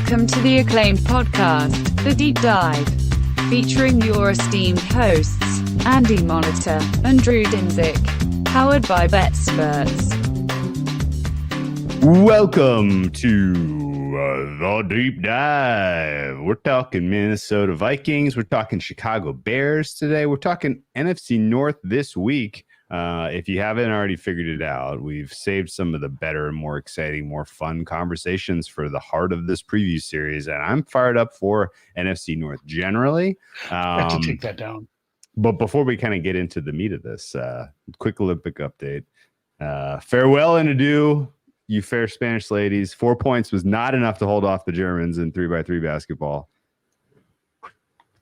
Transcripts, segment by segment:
Welcome to the acclaimed podcast, The Deep Dive, featuring your esteemed hosts, Andy Monitor and Drew Dinzik, powered by BetSperts. Welcome to The Deep Dive. We're talking Minnesota Vikings. We're talking Chicago Bears today. We're talking NFC North this week. If you haven't already figured it out, we've saved some of the better, more exciting, more fun conversations for the heart of this preview series, and I'm fired up for NFC North generally. I have to take that down. But before we kind of get into the meat of this, quick Olympic update. Farewell and adieu, you fair Spanish ladies. 4 points was not enough to hold off the Germans in 3x3 basketball.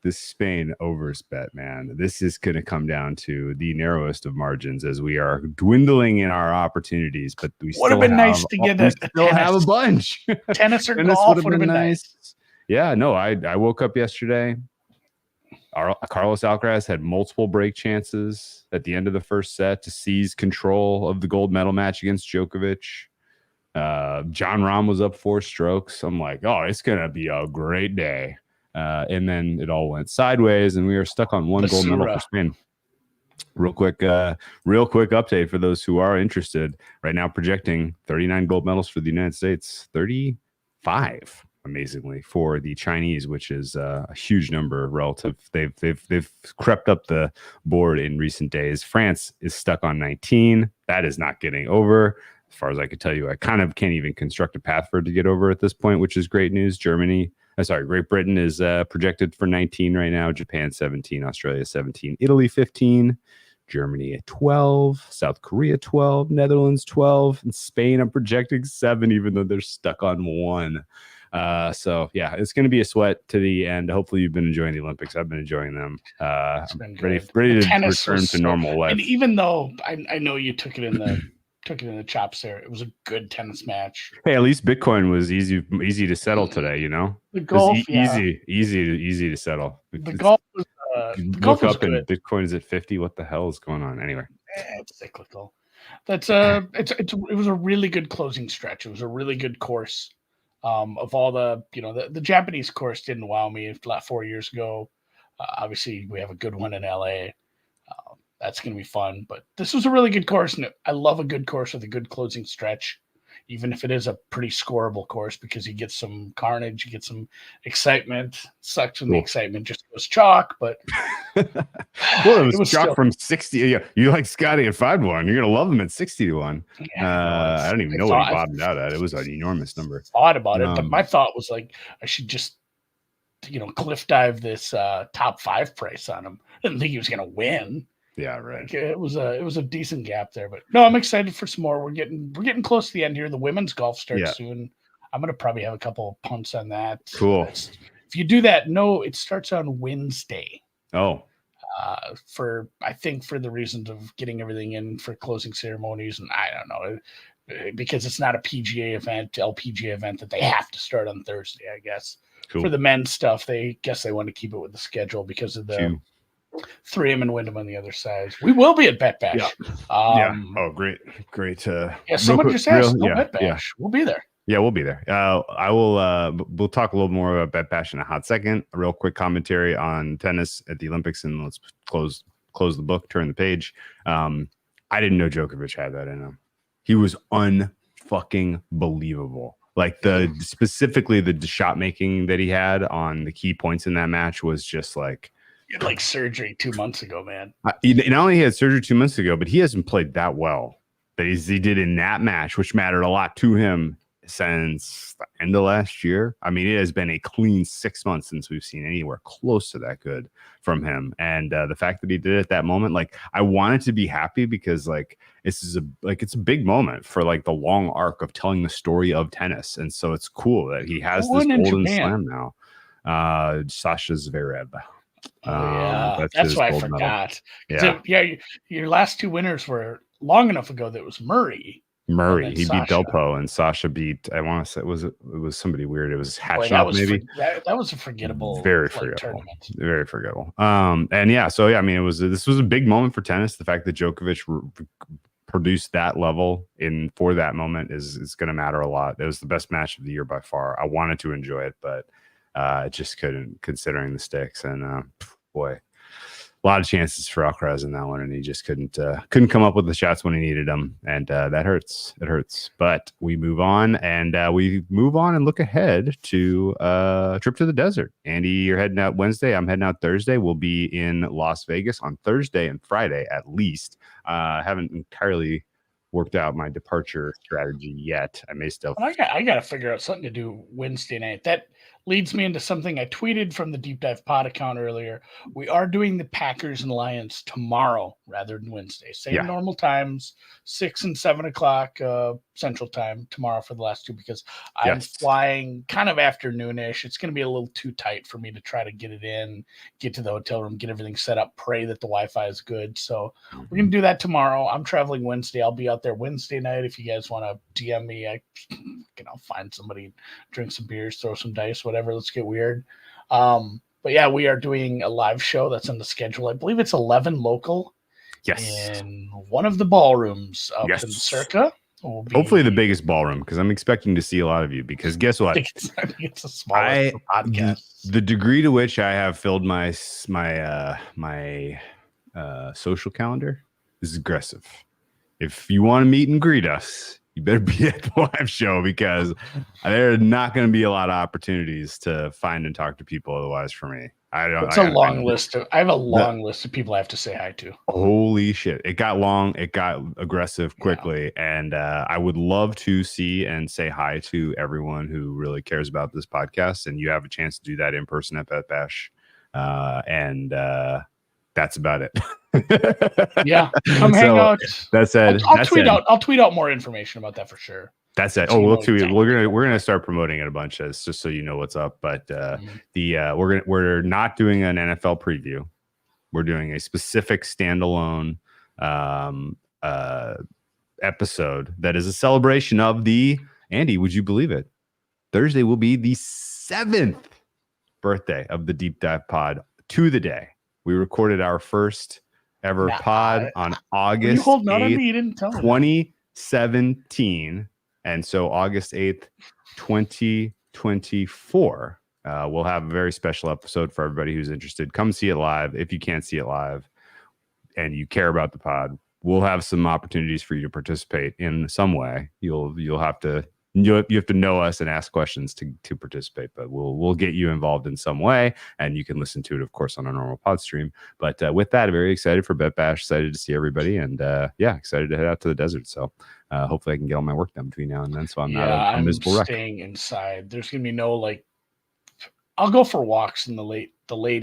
This Spain overs bet, man. This is going to come down to the narrowest of margins as we are dwindling in our opportunities. But we would have been nice to get have a bunch. Tennis or golf would have been nice. Yeah, no, I woke up yesterday. Carlos Alcaraz had multiple break chances at the end of the first set to seize control of the gold medal match against Djokovic. John Rahm was up 4 strokes. I'm like, oh, it's going to be a great day. And then it all went sideways, and we are stuck on one gold medal for Spain. Real quick update for those who are interested. Right now, projecting 39 gold medals for the United States, 35, amazingly, for the Chinese, which is a huge number relative. They've crept up the board in recent days. France is stuck on 19. That is not getting over. As far as I could tell you, I kind of can't even construct a path for it to get over at this point, which is great news. Great Britain is projected for 19 right now. Japan 17, Australia 17, Italy 15, Germany at 12, South Korea 12, Netherlands 12, and Spain I'm projecting 7, even though they're stuck on 1. So yeah, it's going to be a sweat to the end. Hopefully you've been enjoying the Olympics. I've been enjoying them. I'm ready to return to normal life. And even though I know you took it in the chops there, it was a good tennis match. Hey, at least Bitcoin was easy to settle today. You know, the golf, easy to settle. The golf was look up good. And Bitcoin is at 50. What the hell is going on? Anyway, it's cyclical. That's it was a really good closing stretch. It was a really good course. Of all the Japanese course didn't wow me 4 years ago. Obviously, we have a good one in LA. That's going to be fun, but this was a really good course, and I love a good course with a good closing stretch, even if it is a pretty scoreable course, because you get some carnage, you get some excitement. Sucks when the excitement just goes chalk, but well, it was chalk from 60. Yeah, you like Scotty at 5-1. You're going to love him at 60-1. Yeah, I don't even know what he bottomed out at. It was an enormous number. Thought about it, but my thought was like, I should just, cliff dive this top 5 price on him. I didn't think he was going to win. Yeah, right. Like, it was a decent gap there, but no, I'm excited for some more. We're getting close to the end here. The women's golf starts soon. I'm gonna probably have a couple of punts on that. Cool. If you do that, it starts on Wednesday. Oh. For the reasons of getting everything in for closing ceremonies, and I don't know, because it's not a LPGA event that they have to start on Thursday. I guess for the men's stuff, they want to keep it with the schedule because of the. 3M and Wyndham on the other side. We will be at Bet Bash. Yeah. Oh, great. Someone just asked. Bet Bash. Yeah. We'll be there. Yeah, we'll be there. I will. We'll talk a little more about Bet Bash in a hot second. A real quick commentary on tennis at the Olympics, and let's close the book, turn the page. I didn't know Djokovic had that in him. He was unfucking believable. Like specifically the shot making that he had on the key points in that match was just like. He had like surgery 2 months ago, man. Not only he had surgery 2 months ago, but he hasn't played that well that he did in that match, which mattered a lot to him since the end of last year. I mean, it has been a clean 6 months since we've seen anywhere close to that good from him. And the fact that he did it at that moment, like I wanted to be happy because like it's a big moment for like the long arc of telling the story of tennis. And so it's cool that he has this golden slam now. Sasha Zverev. That's why I forgot. Your last 2 winners were long enough ago that it was Murray. He beat Delpo, and Sasha beat. I want to say it was somebody weird. It was Hatchnow, maybe. That was a forgettable, very forgettable, tournament. Very forgettable. This was a big moment for tennis. The fact that Djokovic produce that level for that moment is going to matter a lot. It was the best match of the year by far. I wanted to enjoy it, but I just couldn't, considering the stakes. And boy, a lot of chances for Alcaraz in that one, and he just couldn't come up with the shots when he needed them, and that hurts. It hurts. But we move on, and look ahead to trip to the desert. Andy, you're heading out Wednesday. I'm heading out Thursday. We'll be in Las Vegas on Thursday and Friday at least. Haven't entirely worked out my departure strategy yet. I may still. I got to figure out something to do Wednesday night. That leads me into something I tweeted from the Deep Dive Pod account earlier. We are doing the Packers and Lions tomorrow rather than Wednesday. Same normal times, 6 and 7 o'clock Central Time tomorrow for the last two, because I'm flying kind of afternoonish. It's going to be a little too tight for me to try to get it in, get to the hotel room, get everything set up, pray that the Wi-Fi is good. So we're going to do that tomorrow. I'm traveling Wednesday. I'll be out there Wednesday night. If you guys want to DM me, I'll find somebody, drink some beers, throw some dice, whatever. Let's get weird. But yeah, we are doing a live show that's on the schedule. I believe it's 11 local. Yes. In one of the ballrooms up in Circa. Hopefully the biggest ballroom, because I'm expecting to see a lot of you, because guess what? I think it's the smallest podcast. The degree to which I have filled my social calendar is aggressive. If you want to meet and greet us, you better be at the live show, because there are not going to be a lot of opportunities to find and talk to people otherwise for me. I have a long list of people I have to say hi to. Holy shit. It got long. It got aggressive quickly. Yeah. And I would love to see and say hi to everyone who really cares about this podcast. And you have a chance to do that in person at Bet Bash. And that's about it. Yeah. Come hang out. That said, I'll tweet out more information about that for sure. That's it. We're gonna start promoting it a bunch, just so you know what's up. But we're not doing an NFL preview. We're doing a specific standalone episode that is a celebration of the Andy. Would you believe it? Thursday will be the 7th birthday of the Deep Dive Pod to the day. We recorded our first ever pod on August 8th, 2017. And so August 8th, 2024, we'll have a very special episode for everybody who's interested. Come see it live. If you can't see it live and you care about the pod, we'll have some opportunities for you to participate in some way. You have to know us and ask questions to participate, but we'll get you involved in some way, and you can listen to it, of course, on our normal pod stream. But with that, very excited for Bet Bash, excited to see everybody, and excited to head out to the desert. So hopefully I can get all my work done between now and then, so I'm not a miserable wreck. Staying inside. There's gonna be no I'll go for walks in the late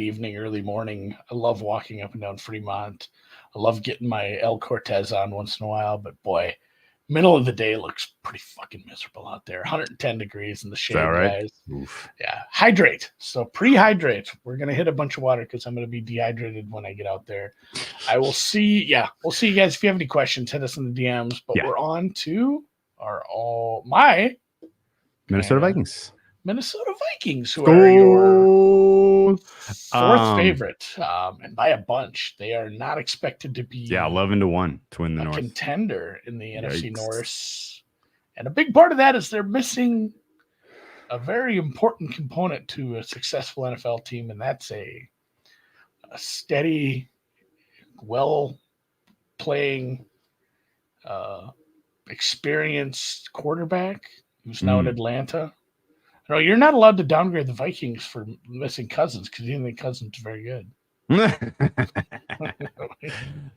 evening, early morning. I love walking up and down Fremont. I love getting my El Cortez on once in a while, but boy, middle of the day looks pretty fucking miserable out there. 110 degrees in the shade, guys. Oof. Yeah, hydrate. So pre-hydrate. We're gonna hit a bunch of water because I'm gonna be dehydrated when I get out there. I will see. Yeah, we'll see you guys. If you have any questions, hit us in the DMs. But we're on to my Minnesota Vikings. Minnesota Vikings, who are your fourth favorite, and by a bunch. They are not expected to be 11-1 to win the North contender in the NFC North, and a big part of that is they're missing a very important component to a successful NFL team, and that's a steady, well playing, experienced quarterback who's now in Atlanta. No, you're not allowed to downgrade the Vikings for missing Cousins, because you think Cousins is very good.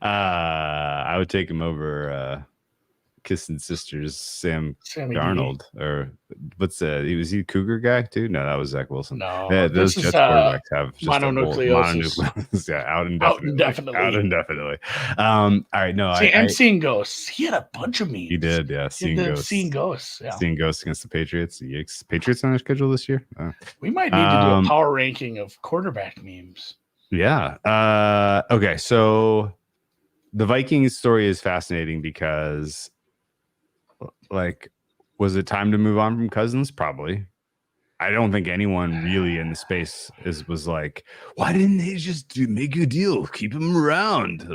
I would take him over Kissing Sisters Sam Darnold, or was he a Cougar guy too? No, that was Zach Wilson. No, those Jets quarterbacks have just mononucleosis. Out indefinitely. All right, no, I'm seeing ghosts. He had a bunch of memes. He did, yeah. Seeing ghosts against the Patriots. The Patriots on their schedule this year. We might need to do a power ranking of quarterback memes. Yeah. Okay, so the Vikings story is fascinating because, was it time to move on from Cousins? Probably. I don't think anyone really in the space was like, why didn't they just make a deal, keep him around?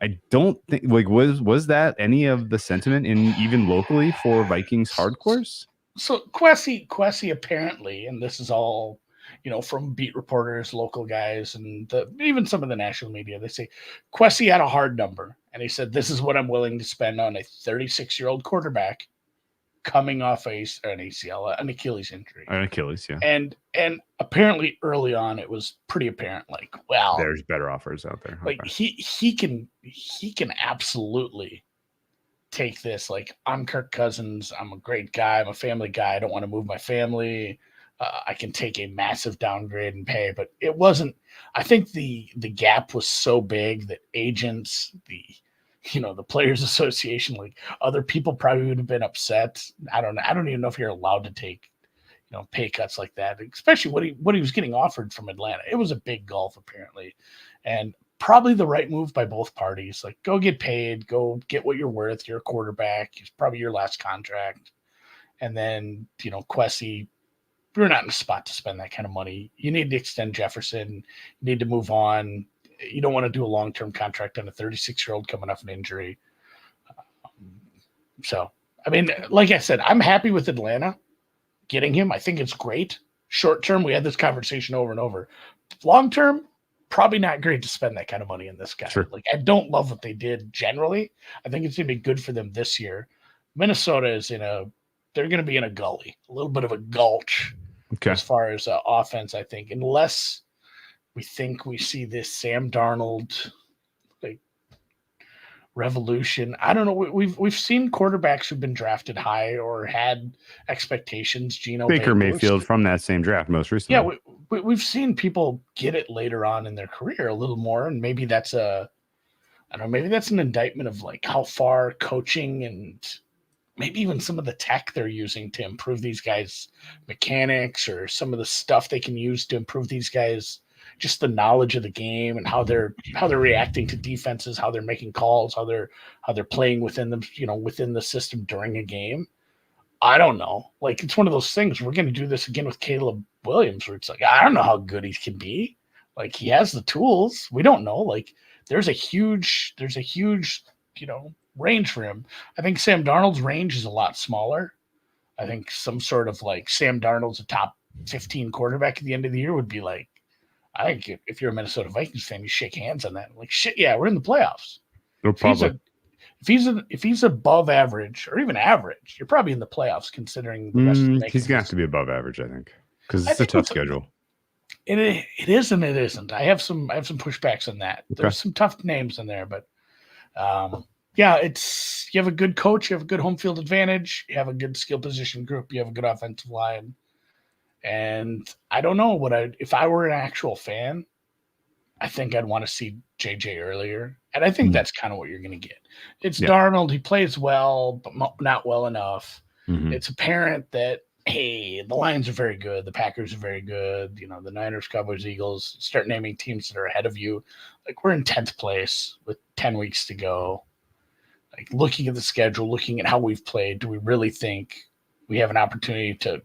I don't think was that any of the sentiment in even locally for Vikings hardcores? So Kwesi apparently, and this is all, from beat reporters, local guys, and even some of the national media, they say Kwesi had a hard number, and he said, "This is what I'm willing to spend on a 36-year-old quarterback coming off an ACL, an Achilles injury." An Achilles, yeah. And apparently early on, it was pretty apparent, like, well, there's better offers out there. like he can absolutely take this. Like, I'm Kirk Cousins. I'm a great guy. I'm a family guy. I don't want to move my family. I can take a massive downgrade in pay, but it wasn't. I think the gap was so big that agents, the Players Association, like other people probably would have been upset. I don't know. I don't even know if you're allowed to take, pay cuts like that, especially what he was getting offered from Atlanta. It was a big gulf apparently, and probably the right move by both parties. Like, go get paid, go get what you're worth. You're a quarterback. It's probably your last contract. And then, Kwesi, you're not in a spot to spend that kind of money. You need to extend Jefferson. You need to move on. You don't want to do a long-term contract on a 36-year-old coming off an injury. So, I mean, like I said, I'm happy with Atlanta getting him. I think it's great. Short term, we had this conversation over and over. Long term, probably not great to spend that kind of money in this guy. Sure. Like, I don't love what they did generally. I think it's going to be good for them this year. Minnesota is they're going to be in a gully, a little bit of a gulch as far as offense, I think, unless we think we see this Sam Darnold like revolution. I don't know. We've seen quarterbacks who've been drafted high or had expectations. Baker Mayfield from that same draft most recently. Yeah, we've seen people get it later on in their career a little more, and maybe that's maybe that's an indictment of like how far coaching and maybe even some of the tech they're using to improve these guys' mechanics, or some of the stuff they can use to improve these guys, just the knowledge of the game and how they're reacting to defenses, how they're making calls, how they're playing within them, within the system during a game. I don't know. Like, it's one of those things. We're going to do this again with Caleb Williams, where it's like, I don't know how good he can be. Like, he has the tools. We don't know. Like, there's a huge, range for him. I think Sam Darnold's range is a lot smaller. I think some sort of like Sam Darnold's a top 15 quarterback at the end of the year would be like, I think if you're a Minnesota Vikings fan, you shake hands on that. Like, shit, yeah, we're in the playoffs. No problem. If he's above average or even average, you're probably in the playoffs considering the rest of the he's gonna have to be above average, I think, because it's a tough schedule. It is and it isn't. I have some pushbacks on that. Okay. There's some tough names in there, but yeah, it's, you have a good coach, you have a good home field advantage, you have a good skill position group, you have a good offensive line. And I don't know if I were an actual fan, I think I'd want to see JJ earlier. And I think that's kind of what you're going to get. It's Darnold. He plays well, but not well enough. Mm-hmm. It's apparent that, hey, the Lions are very good. The Packers are very good. The Niners, Cowboys, Eagles, start naming teams that are ahead of you. Like, we're in 10th place with 10 weeks to go. Like, looking at the schedule, looking at how we've played, do we really think we have an opportunity to,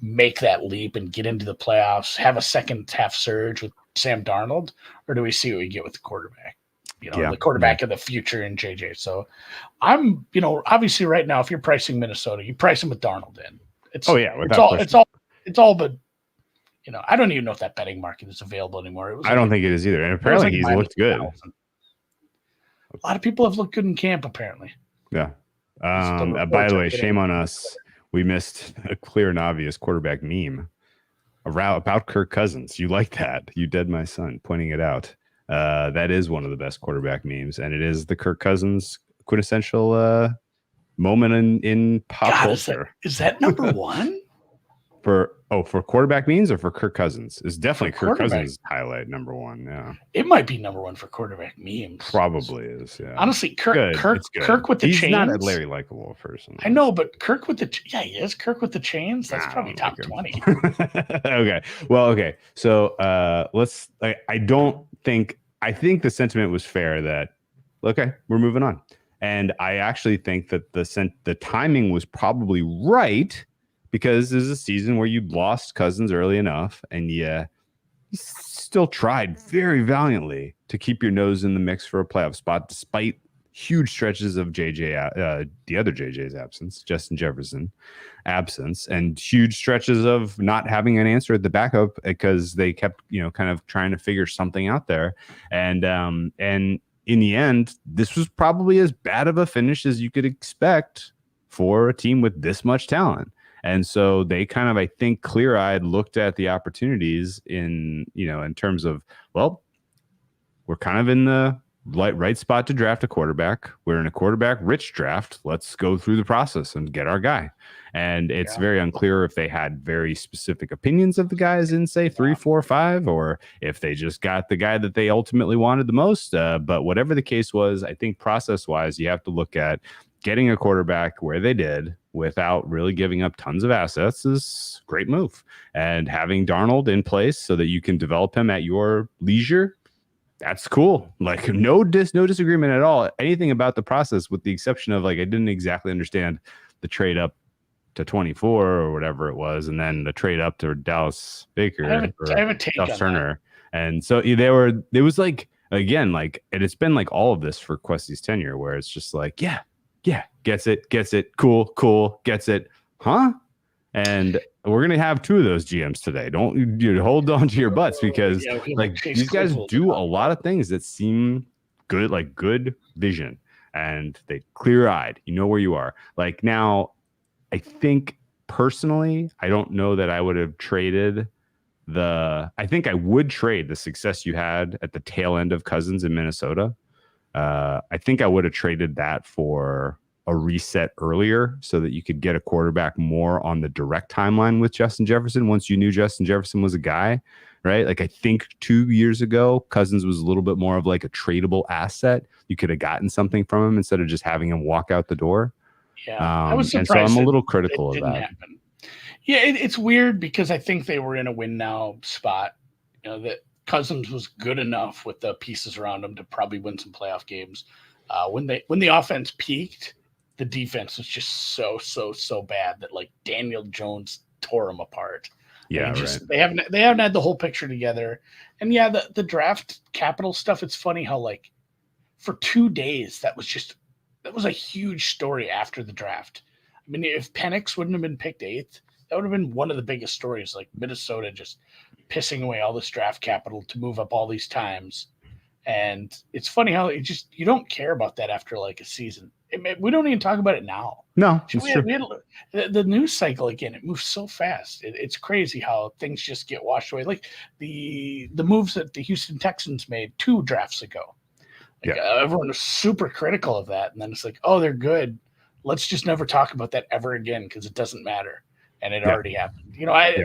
make that leap and get into the playoffs, have a second half surge with Sam Darnold, or do we see what we get with the quarterback? The quarterback of the future in JJ. So I'm, obviously right now, if you're pricing Minnesota, you price him with Darnold in. It's all but, I don't even know if that betting market is available anymore. I don't think it is either. And apparently he's looked good. A lot of people have looked good in camp, apparently. Yeah. By the way, shame on us. We missed a clear and obvious quarterback meme about Kirk Cousins. You like that? You dead my son, pointing it out. That is one of the best quarterback memes, and it is the Kirk Cousins quintessential moment in pop culture. Is that number one? For quarterback memes or for Kirk Cousins? It's definitely Kirk Cousins highlight number one. Yeah, it might be number one for quarterback memes. Probably is. Yeah, honestly, Kirk with the chains. He's not a Larry likable person. I know, but Kirk with the he is Kirk with the chains. That's probably top 20. Okay, well, okay. So let's. I think the sentiment was fair that okay, we're moving on, and I actually think that the timing was probably right. Because this is a season where you lost Cousins early enough, and you you still tried very valiantly to keep your nose in the mix for a playoff spot, despite huge stretches of the other JJ's absence, Justin Jefferson absence, and huge stretches of not having an answer at the backup because they kept, kind of trying to figure something out there. And in the end, this was probably as bad of a finish as you could expect for a team with this much talent. And so they kind of, I think, clear-eyed looked at the opportunities in terms of, well, we're kind of in the right spot to draft a quarterback. We're in a quarterback-rich draft. Let's go through the process and get our guy. And it's very unclear if they had very specific opinions of the guys in, say, 3, 4, 5, or if they just got the guy that they ultimately wanted the most. But whatever the case was, I think process-wise, you have to look at getting a quarterback where they did without really giving up tons of assets is a great move. And having Darnold in place so that you can develop him at your leisure, that's cool. Like no disagreement at all. Anything about the process, with the exception of I didn't exactly understand the trade up to 24 or whatever it was, and then the trade up to Dallas Baker I have a take Dallas on Turner. That. And so it was again, and it's been all of this for Questy's tenure, where it's just gets it, cool, gets it, huh? And we're gonna have 2 of those GMs today. Don't hold on to your butts, because these guys do a lot of things that seem good, good vision, and they clear-eyed. You know where you are. Now, I think personally, I don't know that I would have traded I think I would trade the success you had at the tail end of Cousins in Minnesota. I think I would have traded that for a reset earlier so that you could get a quarterback more on the direct timeline with Justin Jefferson once you knew Justin Jefferson was a guy, right? I think 2 years ago, Cousins was a little bit more of a tradable asset. You could have gotten something from him instead of just having him walk out the door. Yeah, I was surprised. And so I'm a little critical of that. Happen. Yeah, it's weird because I think they were in a win now spot. That Cousins was good enough with the pieces around him to probably win some playoff games. When the offense peaked, the defense was just so bad that Daniel Jones tore them apart. Yeah, right. They haven't had the whole picture together. And yeah, the draft capital stuff. It's funny how for 2 days that was a huge story after the draft. I mean, if Penix wouldn't have been picked 8th, that would have been one of the biggest stories. Minnesota just pissing away all this draft capital to move up all these times. And it's funny how you don't care about that after a season. We don't even talk about it now. No, the news cycle again. It moves so fast. It's crazy how things just get washed away. The moves that the Houston Texans made 2 drafts ago. Everyone was super critical of that, and then it's oh, they're good. Let's just never talk about that ever again because it doesn't matter, and it already happened.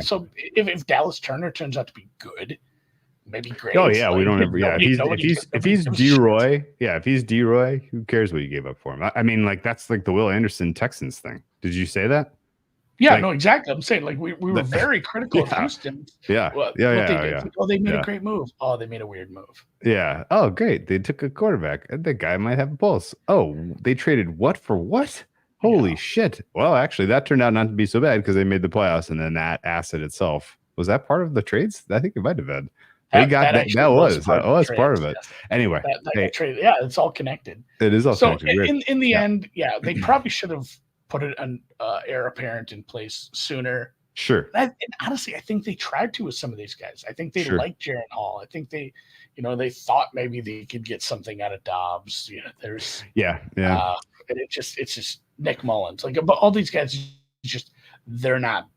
So if Dallas Turner turns out to be good, maybe great. Oh yeah, we don't ever. Yeah, if he's D-Roy, if he's D-Roy, who cares what you gave up for him? I mean, that's the Will Anderson Texans thing. Did you say that? Yeah, no, exactly. I'm saying we were very critical of Houston. Yeah. Oh, they made a great move. Oh, they made a weird move. Yeah. Oh, great. They took a quarterback. The guy might have a pulse. Oh, they traded what for what? Holy shit. Well, actually, that turned out not to be so bad because they made the playoffs, and then that asset itself. Was that part of the trades? I think it might have been. That was part of it. Yes. Anyway, it's all connected. It is all connected. In the end, they probably should have put an heir apparent in place sooner. Sure. And honestly, I think they tried to with some of these guys. I think they liked Jaron Hall. I think they thought maybe they could get something out of Dobbs. There's and it's just Nick Mullins. But all these guys, they're not.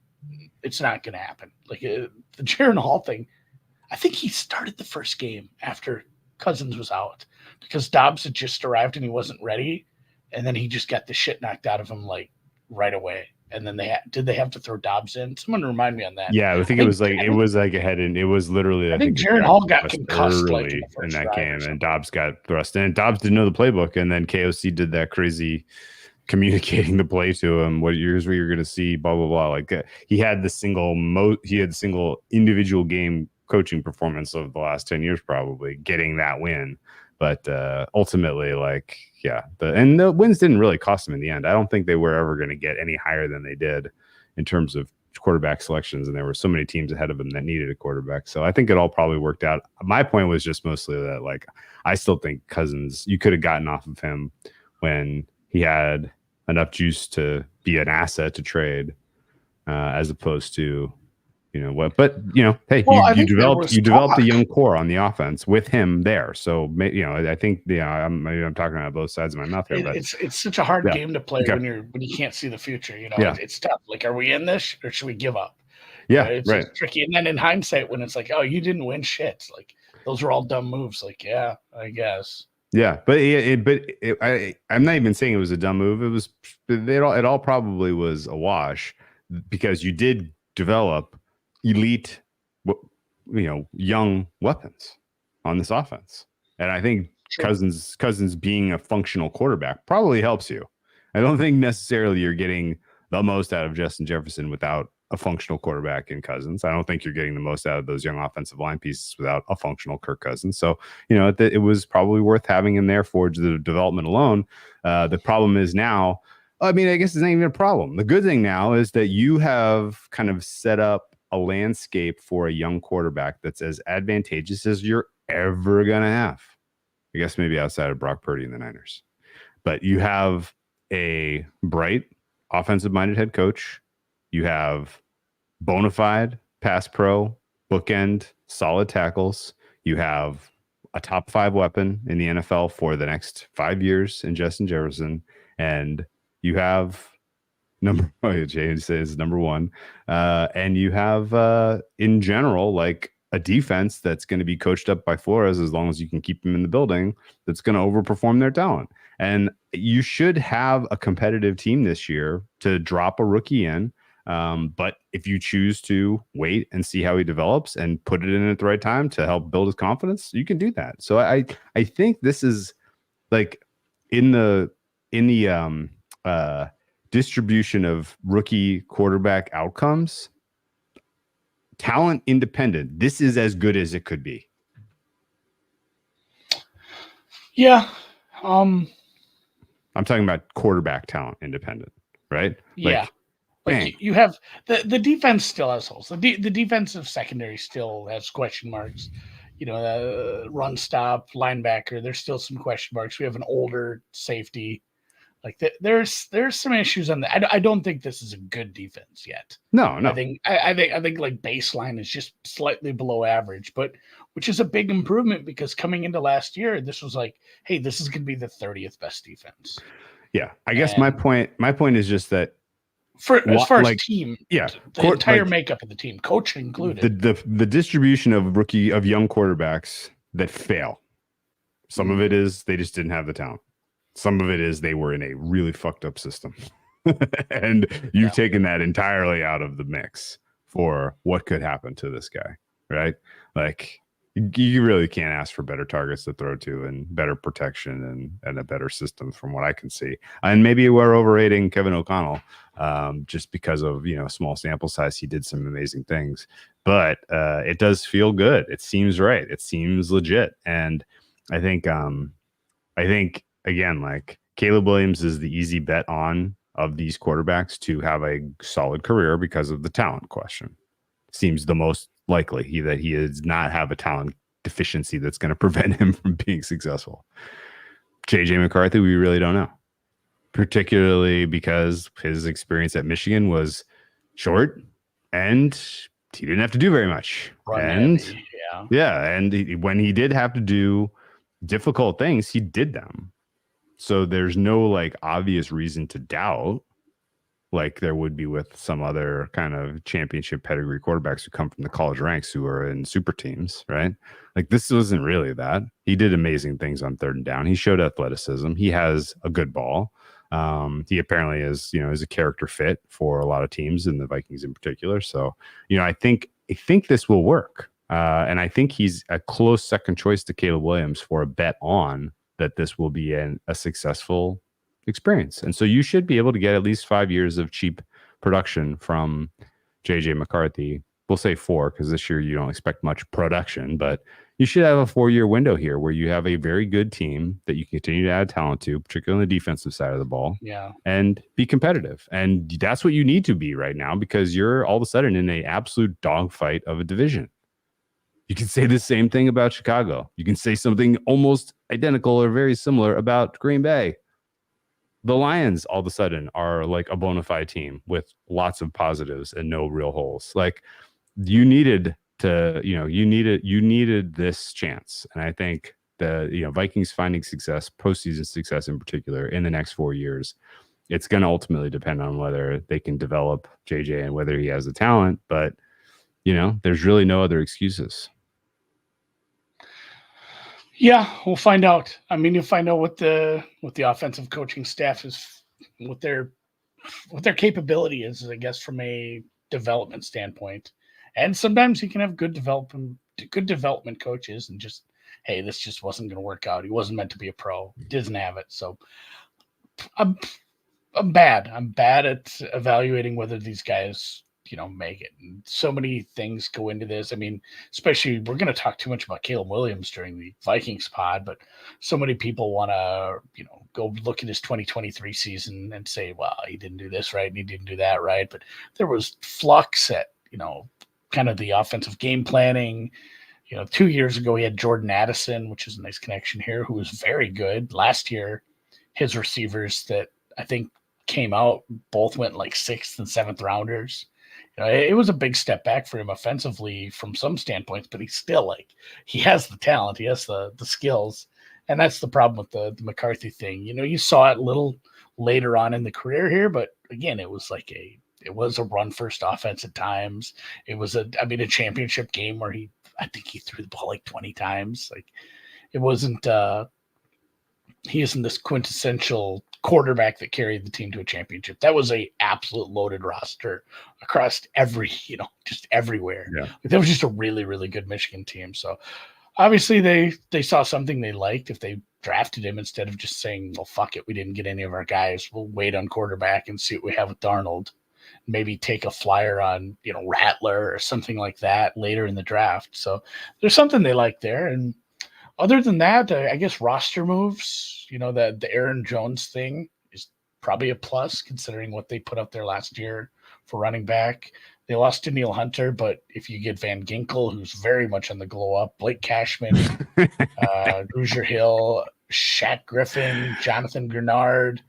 It's not going to happen. The Jaron Hall thing. I think he started the first game after Cousins was out because Dobbs had just arrived and he wasn't ready. And then he just got the shit knocked out of him right away. And then did they have to throw Dobbs in? Someone remind me on that. Yeah, I think it was ahead, and it was literally. I think Jaron Hall got concussed early in that game, and Dobbs got thrust in. Dobbs didn't know the playbook, and then KOC did that crazy communicating the play to him. Here's what you're going to see. Blah blah blah. He had the single individual game coaching performance of the last 10 years, probably getting that win. But ultimately, the wins didn't really cost them in the end. I don't think they were ever going to get any higher than they did in terms of quarterback selections, and there were so many teams ahead of him that needed a quarterback. So I think it all probably worked out. My point was just mostly that, like, I still think Cousins, you could have gotten off of him when he had enough juice to be an asset to trade, as opposed to, but hey, you developed a young core on the offense with him there. So I think I'm talking about both sides of my mouth here. But it's such a hard game to play when you can't see the future. It's tough. Like, are we in this or should we give up? Yeah, it's tricky. And then in hindsight, when it's like, oh, you didn't win shit, like those were all dumb moves. Like, yeah, I guess. Yeah, but I'm not even saying it was a dumb move. It all probably was a wash, because you did develop elite, young weapons on this offense. And I think Cousins being a functional quarterback probably helps you. I don't think necessarily you're getting the most out of Justin Jefferson without a functional quarterback in Cousins. I don't think you're getting the most out of those young offensive line pieces without a functional Kirk Cousins. So, it was probably worth having him there for the development alone. The problem is now, I guess it's not even a problem. The good thing now is that you have kind of set up a landscape for a young quarterback that's as advantageous as you're ever going to have. I guess maybe outside of Brock Purdy and the Niners. But you have a bright, offensive-minded head coach. You have bona fide pass pro, bookend, solid tackles. You have a top 5 weapon in the NFL for the next 5 years in Justin Jefferson. And you have James says number 1. And you have, in general, like a defense that's going to be coached up by Flores, as long as you can keep them in the building, that's going to overperform their talent. And you should have a competitive team this year to drop a rookie in. But if you choose to wait and see how he develops and put it in at the right time to help build his confidence, you can do that. So I think this is like in the distribution of rookie quarterback outcomes, talent independent, this is as good as it could be. Yeah. I'm talking about quarterback talent independent, right? Yeah. Like you have the defense still has holes. The defensive secondary still has question marks. Run stop, linebacker, there's still some question marks. We have an older safety. Like there's some issues on that. I don't think this is a good defense yet. No. I think like baseline is just slightly below average, but which is a big improvement, because coming into last year, this was like, hey, this is going to be the 30th best defense. Yeah, I guess my point is just that as far as team, the entire makeup of the team, coach included, the distribution of young quarterbacks that fail. Some of it is they just didn't have the talent. Some of it is they were in a really fucked up system. And you've taken that entirely out of the mix for what could happen to this guy, right? Like, you really can't ask for better targets to throw to and better protection and a better system from what I can see. And maybe we're overrating Kevin O'Connell just because of, small sample size. He did some amazing things, but it does feel good. It seems right. It seems legit. And I think again, like, Caleb Williams is the easy bet on of these quarterbacks to have a solid career because of the talent question. Seems the most likely that he does not have a talent deficiency that's going to prevent him from being successful. JJ McCarthy, we really don't know, particularly because his experience at Michigan was short and he didn't have to do very much. And when he did have to do difficult things, he did them. So there's no like obvious reason to doubt, like there would be with some other kind of championship pedigree quarterbacks who come from the college ranks who are in super teams, right? Like, this wasn't really that. He did amazing things on 3rd and down. He showed athleticism. He has a good ball. He apparently is a character fit for a lot of teams, in the Vikings in particular. So, I think this will work. And I think he's a close second choice to Caleb Williams for a bet on that this will be a successful experience. And so you should be able to get at least 5 years of cheap production from JJ McCarthy. We'll say 4, because this year you don't expect much production, but you should have a 4-year window here where you have a very good team that you continue to add talent to, particularly on the defensive side of the ball. Yeah. And be competitive. And that's what you need to be right now because you're all of a sudden in an absolute dogfight of a division. You can say the same thing about Chicago. You can say something almost identical or very similar about Green Bay. The Lions all of a sudden are like a bona fide team with lots of positives and no real holes. Like you needed this chance. And I think the Vikings finding success, postseason success in particular, in the next 4 years, it's going to ultimately depend on whether they can develop JJ and whether he has the talent. But there's really no other excuses. Yeah, we'll find out. I mean, you'll find out what the offensive coaching staff is, what their capability is, I guess, from a development standpoint. And sometimes you can have good development coaches and just, hey, this just wasn't going to work out. He wasn't meant to be a pro. He doesn't have it. So I'm bad. I'm bad at evaluating whether these guys make it. And so many things go into this. I mean, especially we're going to talk too much about Caleb Williams during the Vikings pod, but so many people want to, go look at his 2023 season and say, well, he didn't do this right and he didn't do that right. But there was flux at, kind of the offensive game planning. 2 years ago, he had Jordan Addison, which is a nice connection here, who was very good. Last year, his receivers that I think came out both went like 6th and 7th rounders. It was a big step back for him offensively from some standpoints, but he's still he has the talent, he has the skills, and that's the problem with the McCarthy thing. You saw it a little later on in the career here, but again, it was a run first offense at times. It was a championship game where I think he threw the ball 20 times. It wasn't. He isn't this quintessential quarterback that carried the team to a championship. That was a absolute loaded roster across just everywhere. Yeah. That was just a really, really good Michigan team. So obviously they saw something they liked if they drafted him instead of just saying, well, fuck it, we didn't get any of our guys. We'll wait on quarterback and see what we have with Darnold. Maybe take a flyer on, Rattler or something like that later in the draft. So there's something they like there. And other than that, I guess roster moves, the Aaron Jones thing is probably a plus considering what they put up there last year for running back. They lost to Neil Hunter, but if you get Van Ginkel, who's very much on the glow up, Blake Cashman, Hoosier Hill, Shaq Griffin, Jonathan Grenard,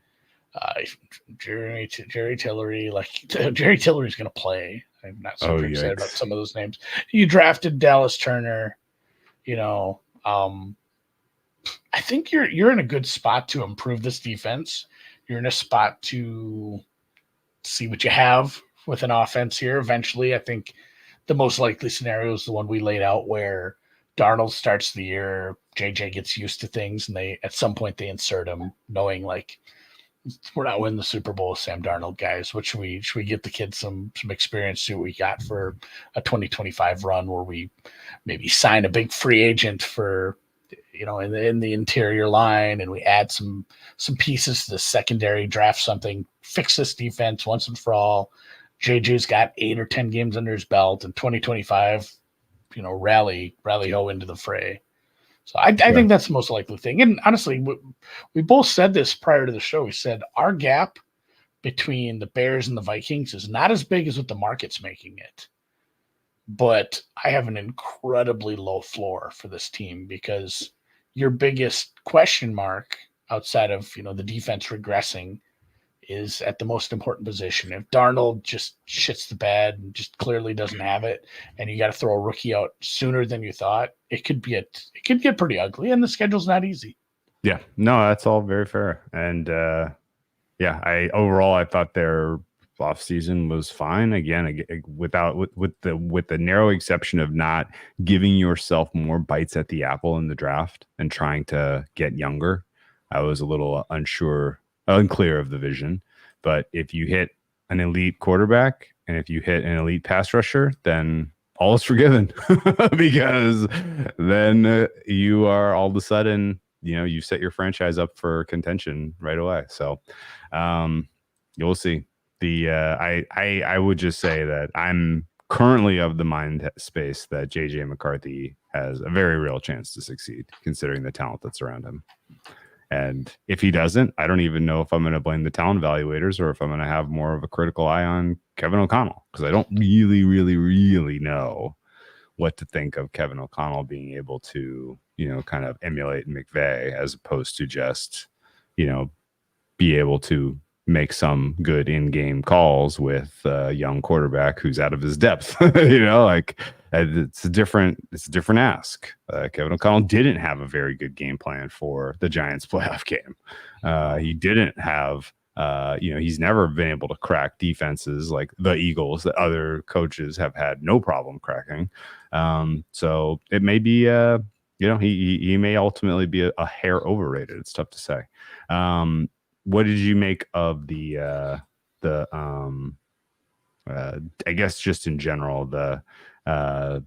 Jerry Tillery, Jerry Tillery's going to play. I'm not super excited about some of those names. You drafted Dallas Turner, I think you're in a good spot to improve this defense. You're in a spot to see what you have with an offense here. Eventually, I think the most likely scenario is the one we laid out where Darnold starts the year, JJ gets used to things, and at some point they insert him, knowing we're not winning the Super Bowl with Sam Darnold, guys. What should we get the kids some experience, see what we got for a 2025 run where we maybe sign a big free agent for, in the interior line, and we add some pieces to the secondary, draft something, fix this defense once and for all. JJ's got 8 or 10 games under his belt, and 2025, rally ho into the fray. So I think that's the most likely thing. And honestly, we both said this prior to the show. We said our gap between the Bears and the Vikings is not as big as what the market's making it. But I have an incredibly low floor for this team because your biggest question mark outside of, the defense regressing is at the most important position. If Darnold just shits the bed and just clearly doesn't have it, and you got to throw a rookie out sooner than you thought, it could get pretty ugly, and the schedule's not easy. Yeah, no, that's all very fair. And I thought their off season was fine. Again, with the narrow exception of not giving yourself more bites at the apple in the draft and trying to get younger. I was a little unclear of the vision. But if you hit an elite quarterback and if you hit an elite pass rusher, then all is forgiven because then you are all of a sudden, you set your franchise up for contention right away. So you'll see. I would just say that I'm currently of the mind space that JJ McCarthy has a very real chance to succeed, considering the talent that's around him. And if he doesn't, I don't even know if I'm going to blame the talent evaluators or if I'm going to have more of a critical eye on Kevin O'Connell, because I don't really know what to think of Kevin O'Connell being able to, kind of emulate McVay as opposed to just, be able to make some good in-game calls with a young quarterback who's out of his depth. It's a different ask. Kevin O'Connell didn't have a very good game plan for the Giants playoff game. He didn't have, he's never been able to crack defenses like the Eagles that other coaches have had no problem cracking. So it may be, he may ultimately be a hair overrated. It's tough to say. What did you make of I guess just in general, I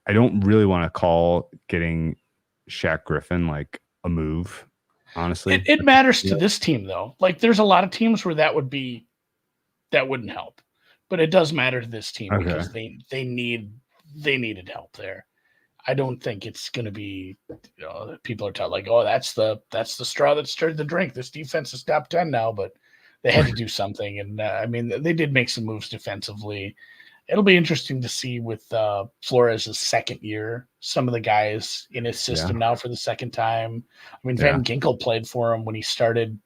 don't really want to call getting Shaq Griffin like a move, honestly. It matters to this team though. Like there's a lot of teams where that wouldn't help, but it does matter to this team because they needed help there. I don't think it's going to be, people are taught like, oh, that's the straw that stirred the drink. This defense is top 10 now, but they had to do something. And they did make some moves defensively. It'll be interesting to see with Flores' second year, some of the guys in his system now for the second time. Van Ginkel played for him when he started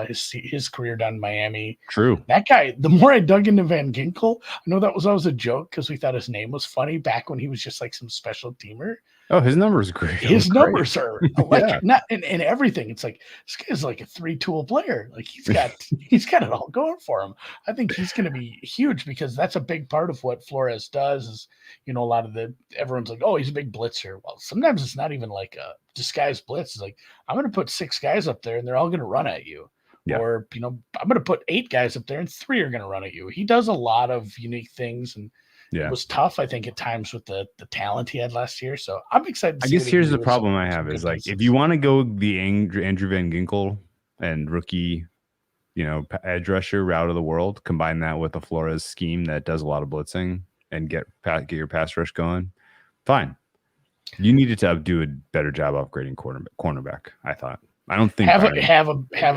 his career down in Miami. True. That guy, the more I dug into Van Ginkel, I know that was always a joke because we thought his name was funny back when he was just like some special temer. Oh, his numbers are great. His numbers are electric. Not in everything. It's like this guy's like a 3-tool player. Like he's got it all going for him. I think he's going to be huge because that's a big part of what Flores does. Is a lot of everyone's like, oh, he's a big blitzer. Well, sometimes it's not even like a disguised blitz. It's like I'm going to put 6 guys up there and they're all going to run at you. Yeah. Or I'm going to put 8 guys up there and 3 are going to run at you. He does a lot of unique things and. Yeah. It was tough, I think, at times with the talent he had last year. So I'm excited to see. I guess here's the problem I have is like if you want to go the Andrew Van Ginkel and rookie, edge rusher route of the world, combine that with a Flores scheme that does a lot of blitzing and get your pass rush going, fine. You needed to do a better job upgrading cornerback. I thought. I don't think have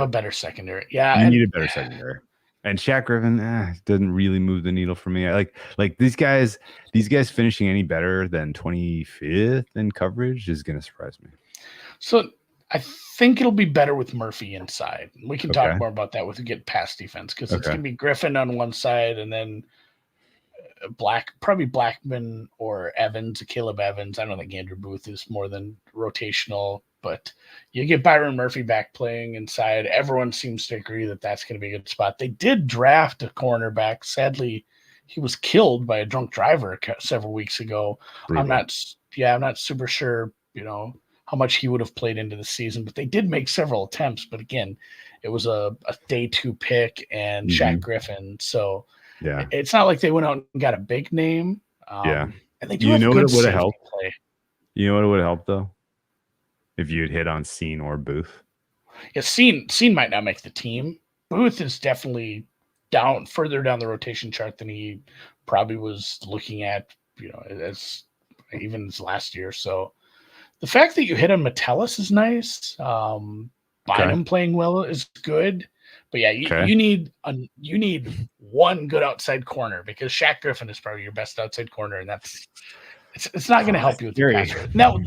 a better secondary. Yeah, you need a better secondary. And Shaq Griffin doesn't really move the needle for me. I like these guys finishing any better than 25th in coverage is going to surprise me. So I think it'll be better with Murphy inside. We can talk more about that with get pass defense because it's going to be Griffin on one side and then probably Blackman or Evans, Caleb Evans. I don't think Andrew Booth is more than rotational. But you get Byron Murphy back playing inside. Everyone seems to agree that that's going to be a good spot. They did draft a cornerback. Sadly, he was killed by a drunk driver several weeks ago. Brutal. I'm not super sure, how much he would have played into the season, but they did make several attempts. But again, it was a day 2 pick and Shaq Griffin. So it's not like they went out and got a big name. And they do have good safety play. You know what would have helped though? If you had hit on Scene or Booth. Yeah, Scene might not make the team. Booth is definitely further down the rotation chart than he probably was looking at, as last year. So the fact that you hit on Metellus is nice. Bynum playing well is good. But yeah, you need one good outside corner because Shaq Griffin is probably your best outside corner, and it's not going to help you with your pass rate. Now,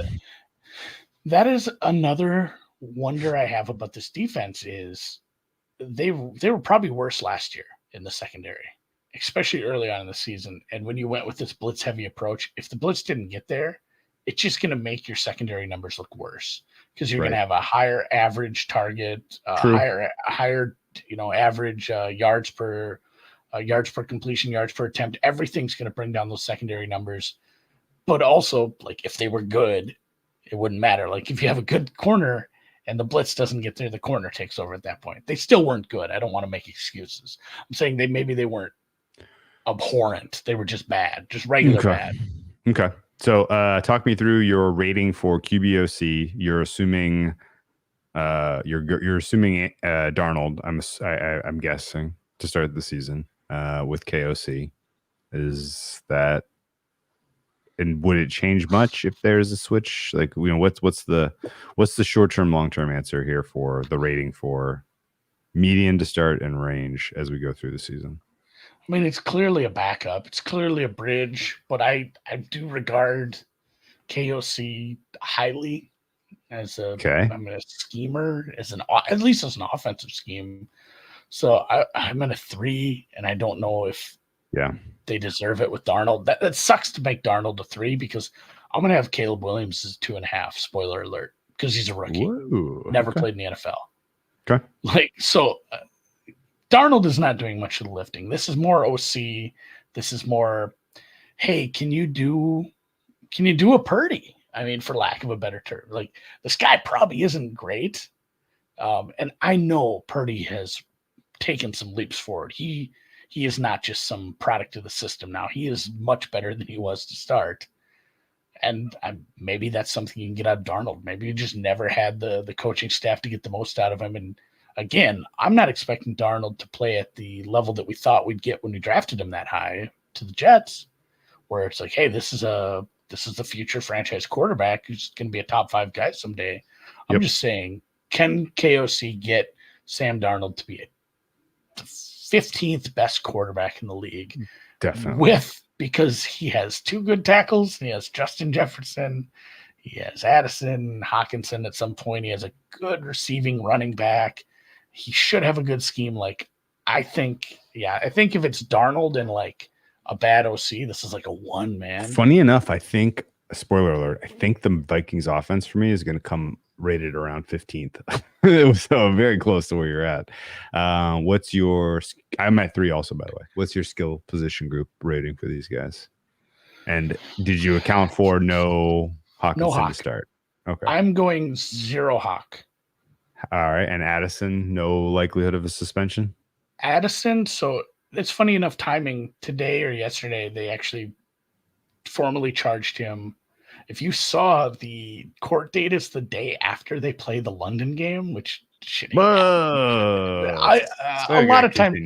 that is another wonder I have about this defense is they were probably worse last year in the secondary, especially early on in the season. And when you went with this blitz heavy approach, if the blitz didn't get there, it's just going to make your secondary numbers look worse because you're going to have a higher average target, higher average yards per completion, yards per attempt. Everything's going to bring down those secondary numbers. But also, like if they were good, it wouldn't matter. Like if you have a good corner and the blitz doesn't get there, the corner takes over at that point. They still weren't good. I don't want to make excuses. I'm saying maybe they weren't abhorrent. They were just bad, just regular bad. Okay. So talk me through your rating for QBOC. You're assuming you're assuming Darnold, I'm guessing, to start the season with KOC. Is that And would it change much if there's a switch? Like, what's the short-term, long-term answer here for the rating for median to start and range as we go through the season? I mean, it's clearly a backup. It's clearly a bridge, but I do regard KOC highly as a schemer, at least as an offensive scheme. So I'm at a 3, and I don't know if they deserve it with Darnold. That sucks to make Darnold a 3 because I'm going to have Caleb Williams as 2.5. Spoiler alert, because he's a rookie, never played in the NFL. Okay, Darnold is not doing much of the lifting. This is more OC. This is more, hey, can you do a Purdy? I mean, for lack of a better term, like this guy probably isn't great. And I know Purdy has taken some leaps forward. He is not just some product of the system now. He is much better than he was to start. And maybe that's something you can get out of Darnold. Maybe you just never had the coaching staff to get the most out of him. And again, I'm not expecting Darnold to play at the level that we thought we'd get when we drafted him that high to the Jets, where it's like, hey, this is the future franchise quarterback who's going to be a top 5 guy someday. I'm just saying, can KOC get Sam Darnold to be the 15th best quarterback in the league? Definitely. Because he has 2 good tackles. He has Justin Jefferson. He has Addison, Hawkinson at some point. He has a good receiving running back. He should have a good scheme. I think if it's Darnold and a bad OC, this is like a 1, man. Funny enough, I think, spoiler alert, I think the Vikings offense for me is going to come rated around 15th. So very close to where you're at. I'm at 3 also, by the way. What's your skill position group rating for these guys? And did you account for no Hawkinson to start? Okay. I'm going 0 Hawk. All right. And Addison, no likelihood of a suspension? Addison, so it's funny enough timing. Today or yesterday, they actually formally charged him. If you saw, the court date is the day after they play the London game, which shit. A lot of times,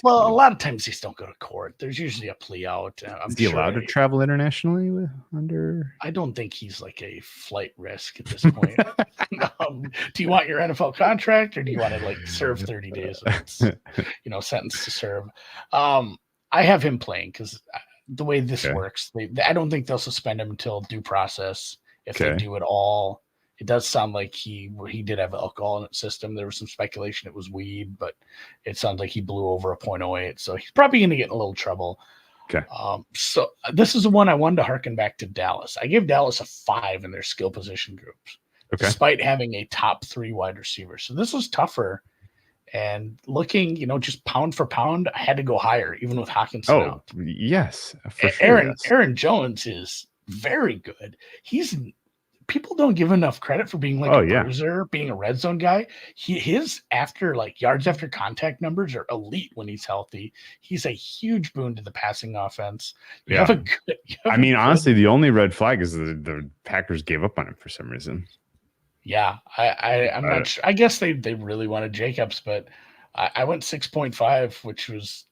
a lot of times these don't go to court. There's usually a plea out. Is he allowed to travel internationally under? I don't think he's like a flight risk at this point. Do you want your NFL contract, or do you want to serve 30 days? Sentence to serve. I have him playing because the way this works, I don't think they'll suspend him until due process. If they do it all, it does sound like he did have alcohol in his system. There was some speculation it was weed, but it sounds like he blew over a .08, so he's probably going to get in a little trouble. Okay. So this is the one I wanted to harken back to Dallas. I gave Dallas a 5 in their skill position groups, despite having a top 3 wide receiver. So this was tougher. And looking, just pound for pound, I had to go higher, even with Hawkinson out. Yes, for sure. Aaron Jones is very good. People don't give enough credit for being a bruiser, being a red zone guy. His yards after contact numbers are elite when he's healthy. He's a huge boon to the passing offense. Honestly, the only red flag is the Packers gave up on him for some reason. Yeah, I'm not sure. I guess they really wanted Jacobs, but I went 6.5, which was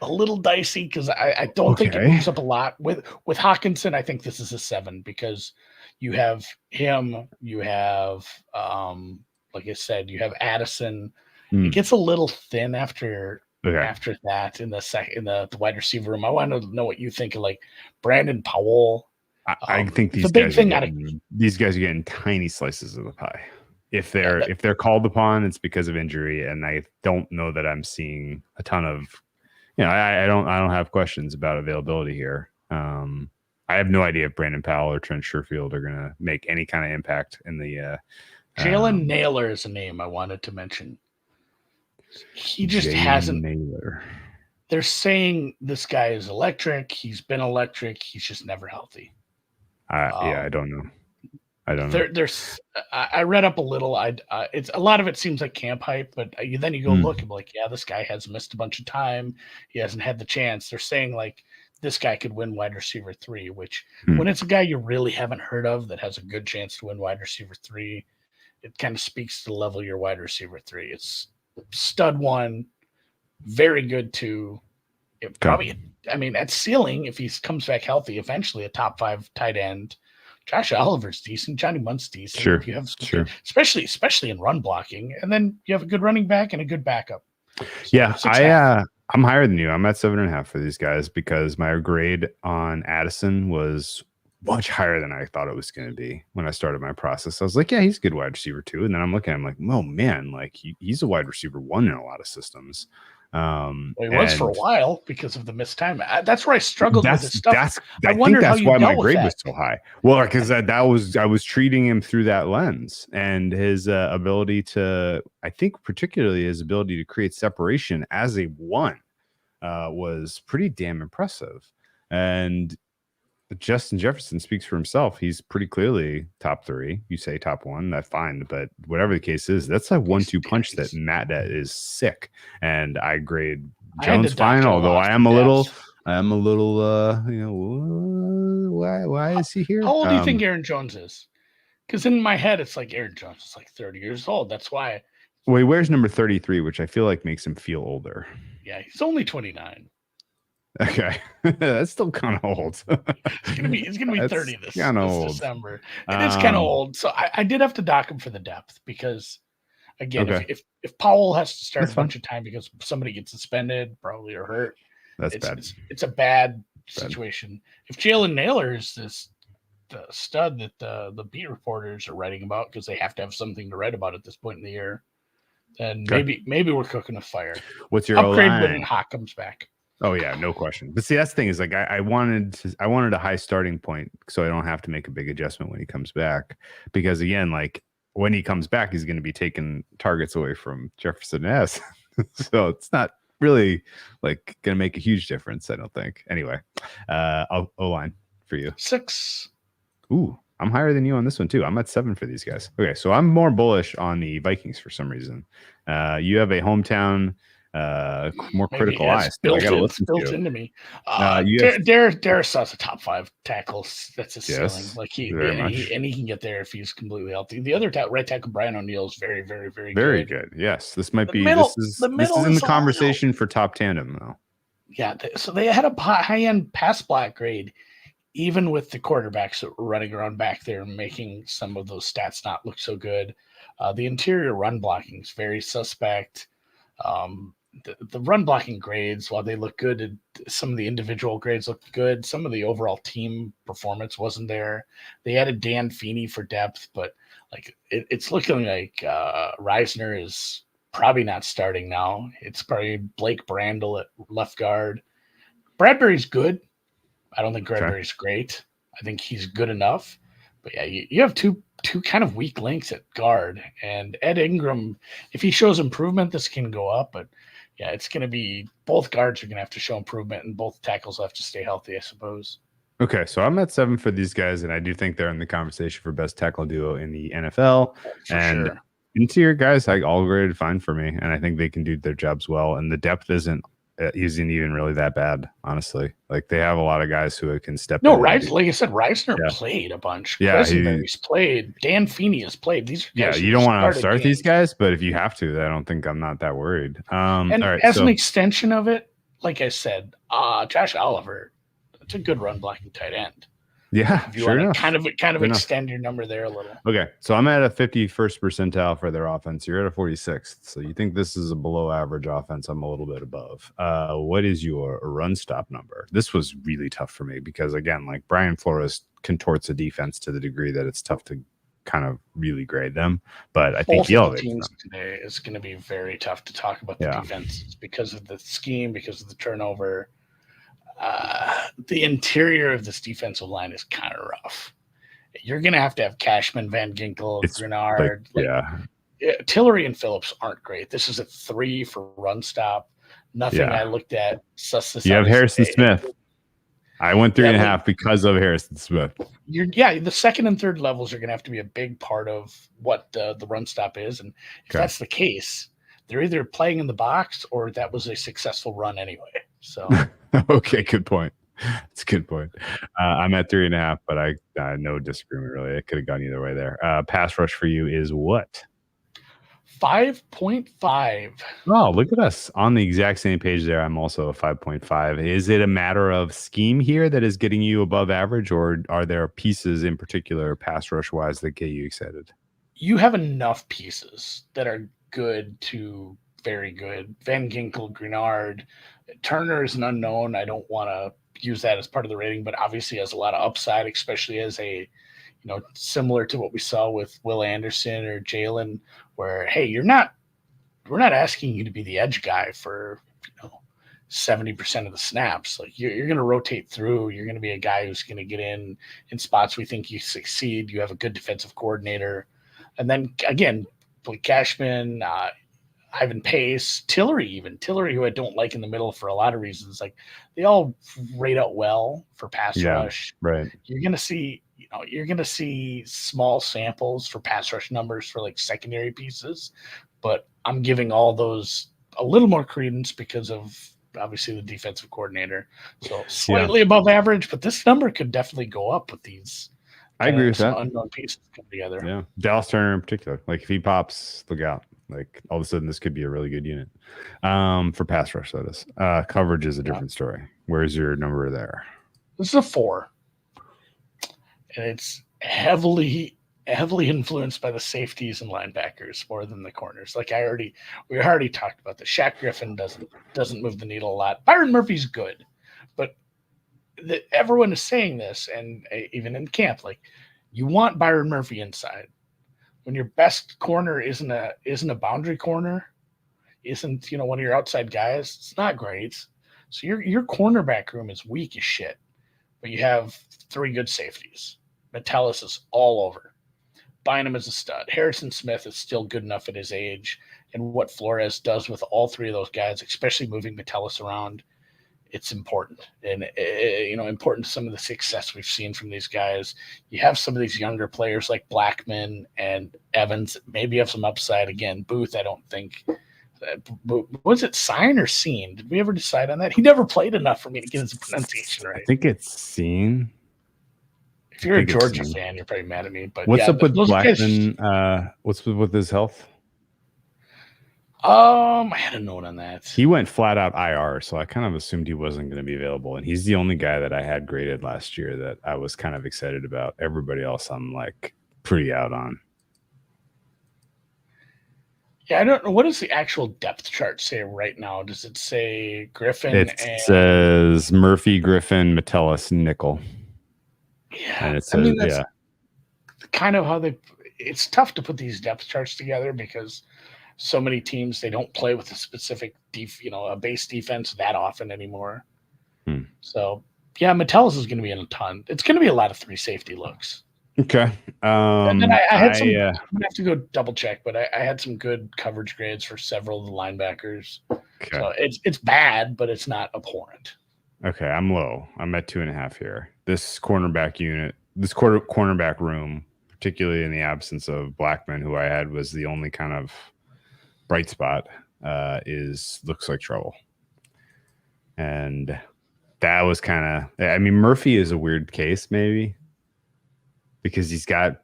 a little dicey because I don't think it moves up a lot. With Hawkinson, I think this is a 7 because you have him, you have like I said, you have Addison. It gets a little thin after that in the wide receiver room. I want to know what you think of Brandon Powell. I think these guys are getting tiny slices of the pie. If they're called upon, it's because of injury, and I don't know that I'm seeing a ton of. I don't have questions about availability here. I have no idea if Brandon Powell or Trent Sherfield are going to make any kind of impact in the. Jalen Naylor is a name I wanted to mention. He just hasn't. Naylor. They're saying this guy is electric. He's been electric. He's just never healthy. I don't know. I read up a little. It's a lot of it seems like camp hype, but then you go look and this guy has missed a bunch of time. He hasn't had the chance. They're saying this guy could win wide receiver 3, which when it's a guy you really haven't heard of that has a good chance to win wide receiver 3, it kind of speaks to the level of your wide receiver 3. It's stud 1, very good 2, probably, I mean, at ceiling, if he comes back healthy, eventually a top 5 tight end. Josh Oliver's decent. Johnny Munt's decent. Sure. You have Sure. especially in run blocking, and then you have a good running back and a good backup. So Yeah, 6.5. I'm higher than you. I'm at 7.5 for these guys because my grade on Addison was much higher than I thought it was going to be when I started my process. I was like, yeah, he's a good wide receiver too. And then I'm looking at him like, oh man, like he's a wide receiver 1 in a lot of systems. Well, he was for a while because of the missed time. That's where I struggled with his stuff. I think that's why my grade was so high. Well, because I was treating him through that lens, and his ability to, I think particularly his ability to create separation as a 1 was pretty damn impressive. And Justin Jefferson speaks for himself. He's pretty clearly top 3. You say top 1, that's fine. But whatever the case is, that's a 1-2 punch that Matt is sick. And I grade Jones fine, although I am a little, why is he here? How old do you think Aaron Jones is? Because in my head, it's like Aaron Jones is like 30 years old. That's why. Well, he wears number 33, which I feel like makes him feel older. Yeah, he's only 29. Okay, that's still kind of old. He's gonna be 30 this December. It is kind of old, so I did have to dock him for the depth because, again, if Powell has to start a bunch of time because somebody gets suspended, probably or hurt, that's bad. It's a bad situation. If Jalen Naylor is the stud that the beat reporters are writing about because they have to have something to write about at this point in the year, then maybe we're cooking a fire. What's your upgrade when Hawk comes back? Oh yeah, no question. But see, that's the thing is like I wanted a high starting point so I don't have to make a big adjustment when he comes back. Because again, like when he comes back, he's going to be taking targets away from Jefferson S. So it's not really like going to make a huge difference, I don't think. Anyway, O-line for you. 6. Ooh, I'm higher than you on this one too. I'm at 7 for these guys. Okay, so I'm more bullish on the Vikings for some reason. You have a hometown more critical eye. I gotta listen built into me. Darisa's a top 5 tackles. That's his ceiling. Like he can get there if he's completely healthy. The other right tackle, Brian O'Neill, is very, very, very good. Yes, this might be. This is in the conversation for top tandem though. Yeah, so they had a high end pass block grade, even with the quarterbacks that were running around back there, making some of those stats not look so good. The interior run blocking is very suspect. The run blocking grades, while they look good, some of the individual grades look good. Some of the overall team performance wasn't there. They added Dan Feeney for depth, but like it's looking like Reisner is probably not starting now. It's probably Blake Brandel at left guard. Bradbury's good. I don't think Bradbury's great. I think he's good enough. But yeah, you have two kind of weak links at guard, and Ed Ingram, if he shows improvement, this can go up. But yeah, it's going to be both guards are going to have to show improvement, and both tackles have to stay healthy, I suppose. Okay, so I'm at 7 for these guys, and I do think they're in the conversation for best tackle duo in the NFL. Interior guys, all graded fine for me, and I think they can do their jobs well. And the depth isn't even really that bad, honestly. Like they have a lot of guys who can step. No, right. Like I said, Reisner played a bunch. Yeah, he's played. Dan Feeney has played. These guys you don't want to start these guys, but if you have to, I don't think I'm not that worried. And as an extension of it, like I said, Josh Oliver, it's a good run blocking tight end. Yeah, if you want to kind of extend your number there a little. Okay, so I'm at a 51st percentile for their offense. You're at a 46th. So you think this is a below average offense. I'm a little bit above. What is your run stop number? This was really tough for me because, again, like Brian Flores contorts a defense to the degree that it's tough to kind of really grade them. But I think he elevates them. Today is going to be very tough to talk about the defense because of the scheme, because of the turnover. The interior of this defensive line is kind of rough. You're going to have Cashman, Van Ginkel, Grenard. Tillery and Phillips aren't great. This is a 3 for run stop. Nothing I looked at. You have Harrison Smith. I went 3.5 because of Harrison Smith. The second and third levels are going to have to be a big part of what the run stop is. And if that's the case, they're either playing in the box or that was a successful run anyway. So, okay, good point. That's a good point. I'm at 3.5, but I no disagreement really. It could have gone either way there. Pass rush for you is what? 5.5. Oh, look at us on the exact same page there. I'm also a 5.5. Is it a matter of scheme here that is getting you above average, or are there pieces in particular, pass rush wise, that get you excited? You have enough pieces that are good to very good. Van Ginkel, Grenard, Turner is an unknown. I don't want to use that as part of the rating, but obviously has a lot of upside, especially as a, similar to what we saw with Will Anderson or Jalen, where, hey, we're not asking you to be the edge guy for, 70% of the snaps. Like you're going to rotate through. You're going to be a guy who's going to get in spots we think you succeed. You have a good defensive coordinator. And then again, Blake Cashman, Ivan Pace, Tillery, who I don't like in the middle for a lot of reasons. Like they all rate out well for pass rush. Right. You're going to see small samples for pass rush numbers for like secondary pieces, but I'm giving all those a little more credence because of obviously the defensive coordinator. So slightly above average, but this number could definitely go up with these. I agree with that. Unknown pieces come together. Yeah. Dallas Turner in particular. Like if he pops, look out. Like all of a sudden this could be a really good unit. For pass rush, that is. Coverage is a different story. Where's your number there? This is a 4. And it's heavily influenced by the safeties and linebackers more than the corners. Like we already talked about the Shaq Griffin doesn't move the needle a lot. Byron Murphy's good, but everyone is saying this, and even in camp, like you want Byron Murphy inside when your best corner isn't a boundary corner, isn't one of your outside guys. It's not great. So your cornerback room is weak as shit, but you have 3 good safeties. Metellus is all over. Bynum is a stud. Harrison Smith is still good enough at his age. And what Flores does with all 3 of those guys, especially moving Metellus around, it's important. And, important to some of the success we've seen from these guys. You have some of these younger players like Blackman and Evans, maybe have some upside. Again, Booth, I don't think. Was it Sign or Seen? Did we ever decide on that? He never played enough for me to get his pronunciation right. I think it's Seen. If you're a Georgia fan, you're probably mad at me. But what's up with Blackman? What's with his health? I had a note on that. He went flat out IR, so I kind of assumed he wasn't going to be available. And he's the only guy that I had graded last year that I was kind of excited about. Everybody else, I'm like pretty out on. Yeah, I don't know. What does the actual depth chart say right now? Does it say Griffin? It says Murphy, Griffin, Metellus, Nickel. Yeah, and it says, that's kind of how it's tough to put these depth charts together because so many teams, they don't play with a specific a base defense that often anymore. So yeah, Metellus is going to be in a ton. It's going to be a lot of 3 safety looks. Okay. And then I had some. I'm gonna have to go double check, but I had some good coverage grades for several of the linebackers. Okay. So it's bad, but it's not abhorrent. Okay, I'm low. I'm at 2.5 here. This cornerback unit, this cornerback room, particularly in the absence of Blackman, who I had was the only kind of bright spot, looks like trouble. And that was kind of. I mean, Murphy is a weird case, maybe. Because he's got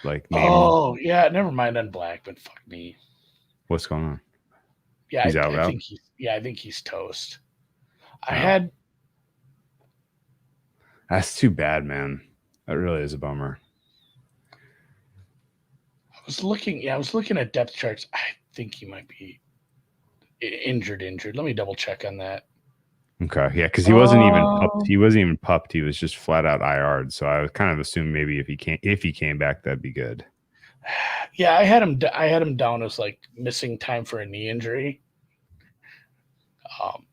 like Oh yeah, never mind on Blackman. Fuck me. What's going on? Yeah, he's out. I think he's toast. That's too bad, man. That really is a bummer. I was looking at depth charts. I think he might be injured. Let me double check on that. Okay, yeah, because he wasn't even pupped. He wasn't even pupped. He was just flat out IR'd. So I kind of assumed maybe if he came back, that'd be good. Yeah, I had him down as like missing time for a knee injury.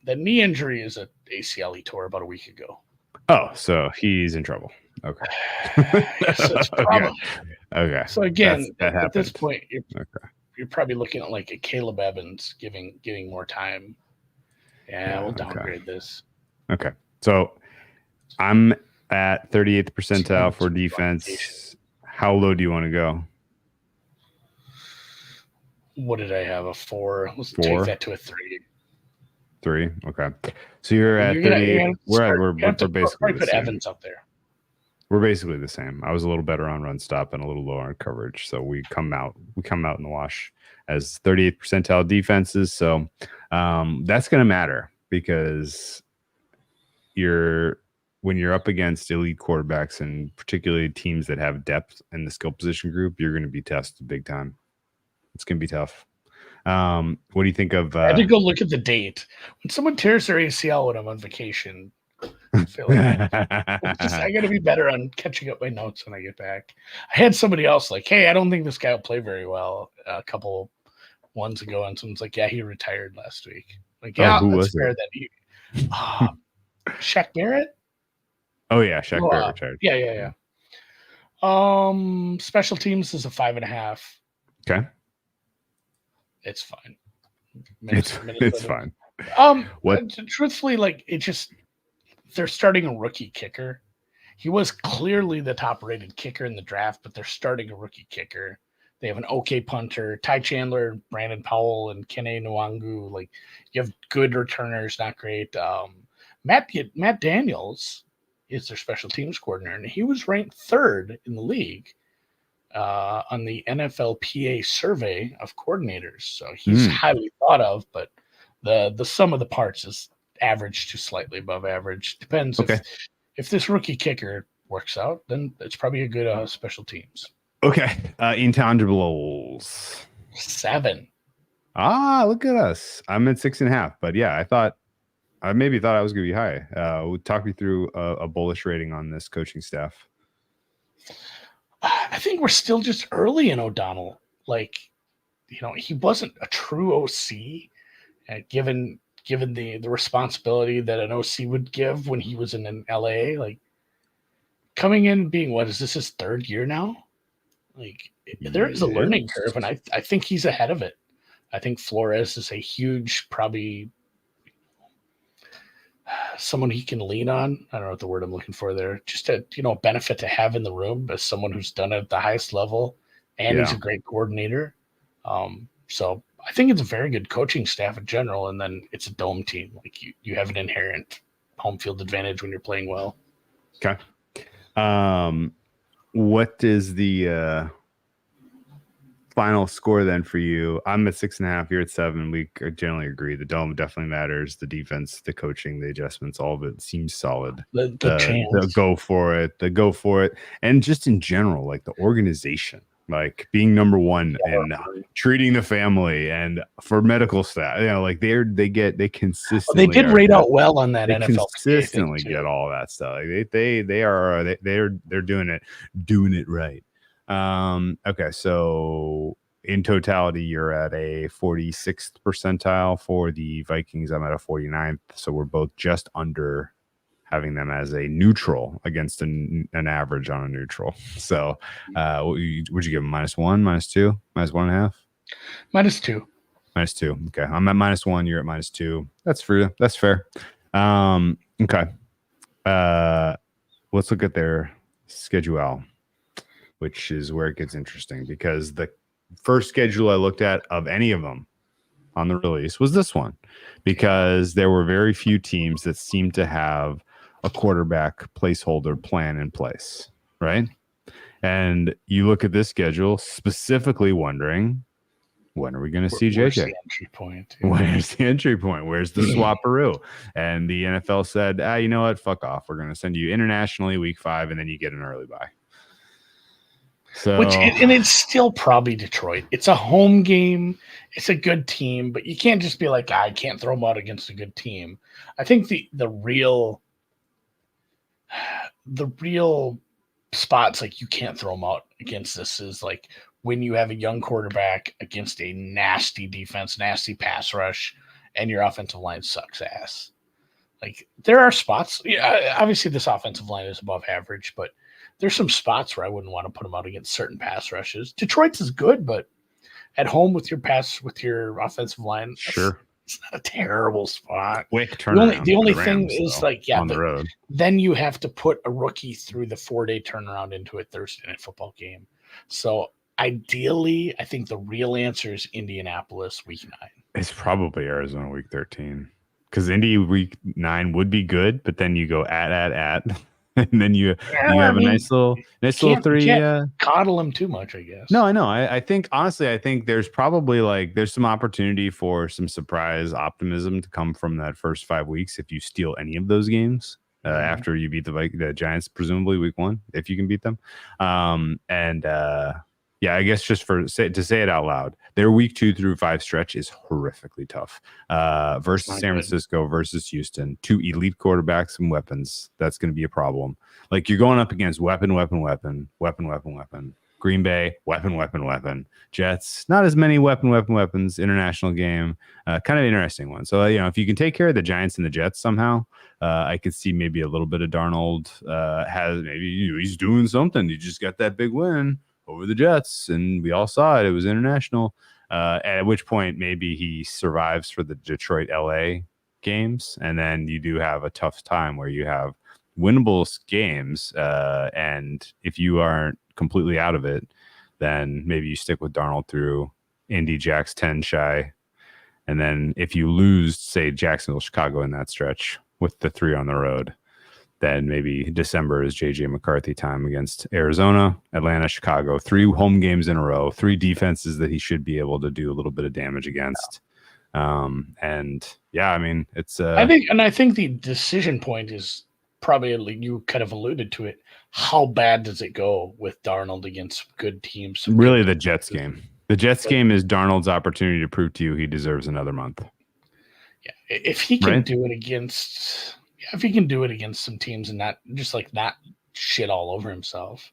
The knee injury is a ACL he tore about a week ago. Oh, so he's in trouble. Okay. Okay. So again, at this point, you're probably looking at like a Caleb Evans getting more time. Yeah, we'll downgrade this. Okay. So I'm at 38th percentile for defense. How low do you want to go? What did I have? A 4. Let's take that to a 3. 3. Okay. So you're at 38. We're basically probably put Evans up there. We're basically the same. I was a little better on run stop and a little lower on coverage. So we come out in the wash as 38th percentile defenses. So that's going to matter because when you're up against elite quarterbacks and particularly teams that have depth in the skill position group, you're going to be tested big time. It's going to be tough. What do you think of? I had to go look at the date. When someone tears their ACL when I'm on vacation, I feel like I got to be better on catching up my notes when I get back. I had somebody else like, "Hey, I don't think this guy will play very well." A couple ones ago, and someone's like, "Yeah, he retired last week." Like, yeah, who that's was fair. it? That he, Shaq Barrett. Oh yeah, Shaq Barrett retired. Yeah. Special teams is a 5.5. Okay, it's fine. It's fine. What? Truthfully, like they're starting a rookie kicker. He was clearly the top-rated kicker in the draft, but they're starting a rookie kicker. They have an okay punter, Ty Chandler, Brandon Powell, and Kene Nwangu. Like you have good returners, not great. Matt Daniels is their special teams coordinator, and he was ranked 3rd in the league on the NFLPA survey of coordinators. So he's highly thought of, but the sum of the parts is average to slightly above average. Depends. Okay. If this rookie kicker works out, then it's probably a good special teams. Okay. Intangibles. 7. Look at us. I'm at 6.5, but yeah, I maybe thought I was going to be high. Talk me through a bullish rating on this coaching staff. I think we're still just early in O'Donnell. Like, he wasn't a true OC, given the responsibility that an OC would give when he was in LA. Like, coming in being, what is this, his 3rd year now? Like, there is a learning curve, and I think he's ahead of it. I think Flores is a huge, probably someone he can lean on. I don't know what the word I'm looking for there. Just a benefit to have in the room as someone who's done it at the highest level, and he's a great coordinator. So I think it's a very good coaching staff in general, and then it's a dome team. Like you have an inherent home field advantage when you're playing well. Okay. What is the final score then for you? I'm at 6.5. You're at 7. We generally agree. The dome definitely matters. The defense, the coaching, the adjustments, all of it seems solid. The go for it. And just in general, like the organization, like being number one and treating the family and for medical staff, like they consistently. They did rate out well on that they NFL. Consistently get all that stuff. Like they're doing it right. Okay, so in totality, you're at a 46th percentile for the Vikings. I'm at a 49th, so we're both just under having them as a neutral against an average on a neutral. So, would you give them -1, -2, -1.5? -2. -2. Okay, I'm at -1. You're at -2. That's fair. That's fair. Okay. Let's look at their schedule, which is where it gets interesting because the first schedule I looked at of any of them on the release was this one, because there were very few teams that seemed to have a quarterback placeholder plan in place, right? And you look at this schedule specifically wondering, when are we going to see JJ? Where's the entry point? Where's the entry point? Where's the swapperoo? And the NFL said, you know what? Fuck off. We're going to send you internationally week 5, and then you get an early bye. So, and it's still probably Detroit. It's a home game. It's a good team, but you can't just be like, I can't throw them out against a good team. I think the real spots like you can't throw them out against this is like when you have a young quarterback against a nasty defense, nasty pass rush, and your offensive line sucks ass. Like there are spots. Yeah, obviously this offensive line is above average, but there's some spots where I wouldn't want to put them out against certain pass rushes. Detroit's is good, but at home with your offensive line, sure, it's not a terrible spot. Quick turnaround. The only thing is on the road. Then you have to put a rookie through the 4-day turnaround into a Thursday night football game. So ideally, I think the real answer is Indianapolis week 9. It's probably Arizona week 13. Because Indy week 9 would be good, but then you go at. and then you have a nice little three. You can't coddle him too much, I guess. No, I know. I think honestly, I think there's probably there's some opportunity for some surprise optimism to come from that first 5 weeks if you steal any of those games after you beat the Giants, presumably week 1, if you can beat them. Yeah, I guess just to say it out loud, their week 2 through 5 stretch is horrifically tough. Versus San Francisco, versus Houston, 2 elite quarterbacks and weapons. That's going to be a problem. Like, you're going up against weapon. Green Bay, weapon. Jets, not as many weapons. International game, kind of interesting one. So, if you can take care of the Giants and the Jets somehow, I could see maybe a little bit of Darnold he's doing something. He just got that big win over the Jets, and we all saw it. It was international. At which point, maybe he survives for the Detroit, LA games, and then you do have a tough time where you have winnable games, and if you aren't completely out of it, then maybe you stick with Darnold through Indy, Jacks 10 shy, and then if you lose, say, Jacksonville, Chicago in that stretch with the 3 on the road, then maybe December is JJ McCarthy time against Arizona, Atlanta, Chicago, 3 home games in a row, 3 defenses that he should be able to do a little bit of damage against. And yeah, I mean, it's I think the decision point is probably, you kind of alluded to it. How bad does it go with Darnold against good teams? Really, the Jets game. The Jets game is Darnold's opportunity to prove to you he deserves another month. Yeah, if he can do it against, some teams and not shit all over himself,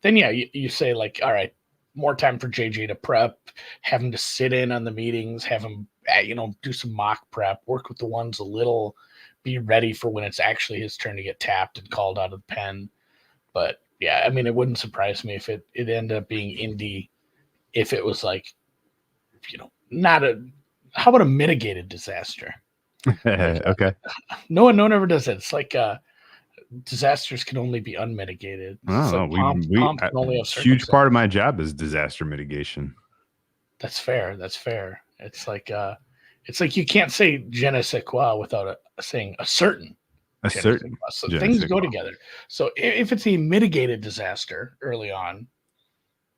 then yeah, you say like, all right, more time for JJ to prep, have him to sit in on the meetings, have him do some mock prep, work with the ones a little, be ready for when it's actually his turn to get tapped and called out of the pen. But yeah, I mean, it wouldn't surprise me if it ended up being Indy, if it was like, how about a mitigated disaster? Okay. No one ever does it. It's like disasters can only be unmitigated. Huge part of my job is disaster mitigation. That's fair. It's like you can't say je ne sais quoi without saying a certain. So things go together. So if it's a mitigated disaster early on,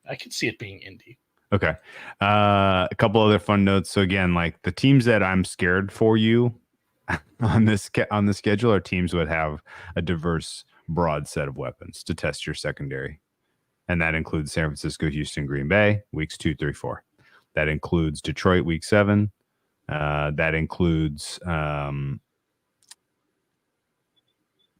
I could see it being Indy. Okay. A couple other fun notes. So again, like the teams that I'm scared for you on the schedule are teams that have a diverse, broad set of weapons to test your secondary. And that includes San Francisco, Houston, Green Bay, weeks 2, 3, 4. That includes Detroit, week 7. That includes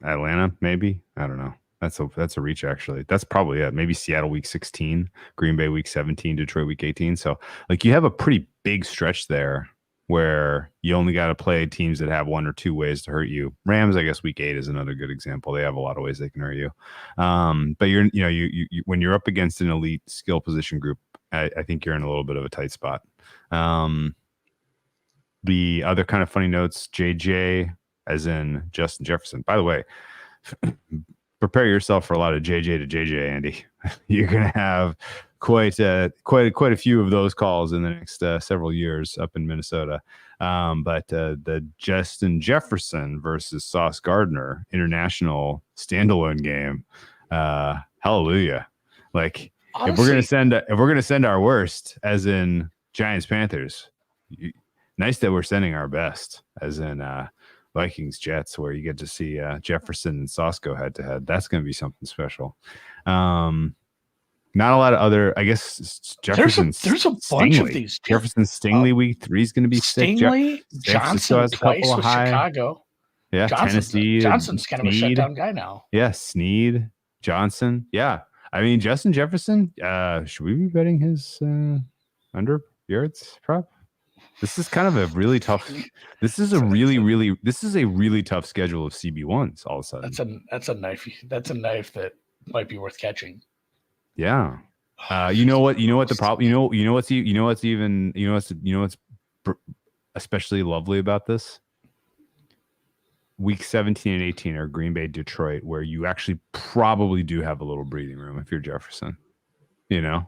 Atlanta, maybe. I don't know. That's a reach, actually. That's probably it. Maybe Seattle week 16, Green Bay week 17, Detroit week 18. So like you have a pretty big stretch there where you only got to play teams that have 1 or 2 ways to hurt you. Rams, I guess week 8 is another good example. They have a lot of ways they can hurt you. But you when you're up against an elite skill position group, I think you're in a little bit of a tight spot. The other kind of funny notes, JJ, as in Justin Jefferson. By the way, prepare yourself for a lot of JJ to JJ, Andy. You're going to have quite a few of those calls in the next several years up in Minnesota. But the Justin Jefferson versus Sauce Gardner international standalone game, hallelujah! Like honestly, if we're gonna send our worst, as in Giants Panthers, nice that we're sending our best, as in Vikings Jets, where you get to see Jefferson and Sauce go head to head. That's going to be something special. Not a lot of other, I guess. Jefferson. There's a bunch of these. Jefferson Stingley week 3 is going to be Stingley, sick. Johnson has twice with Chicago. Yeah, Tennessee. Johnson's kind of a shutdown guy now. Yeah, Snead, Johnson. Yeah, I mean Justin Jefferson. Should we be betting his under yards prop? This is kind of a really tough. This is a really tough schedule of CB1s. All of a sudden, that's a knife. That's a knife that might be worth catching. Yeah. You know what the problem. What's especially lovely about this. Week 17 and 18 are Green Bay, Detroit, where you actually probably do have a little breathing room if you're Jefferson. And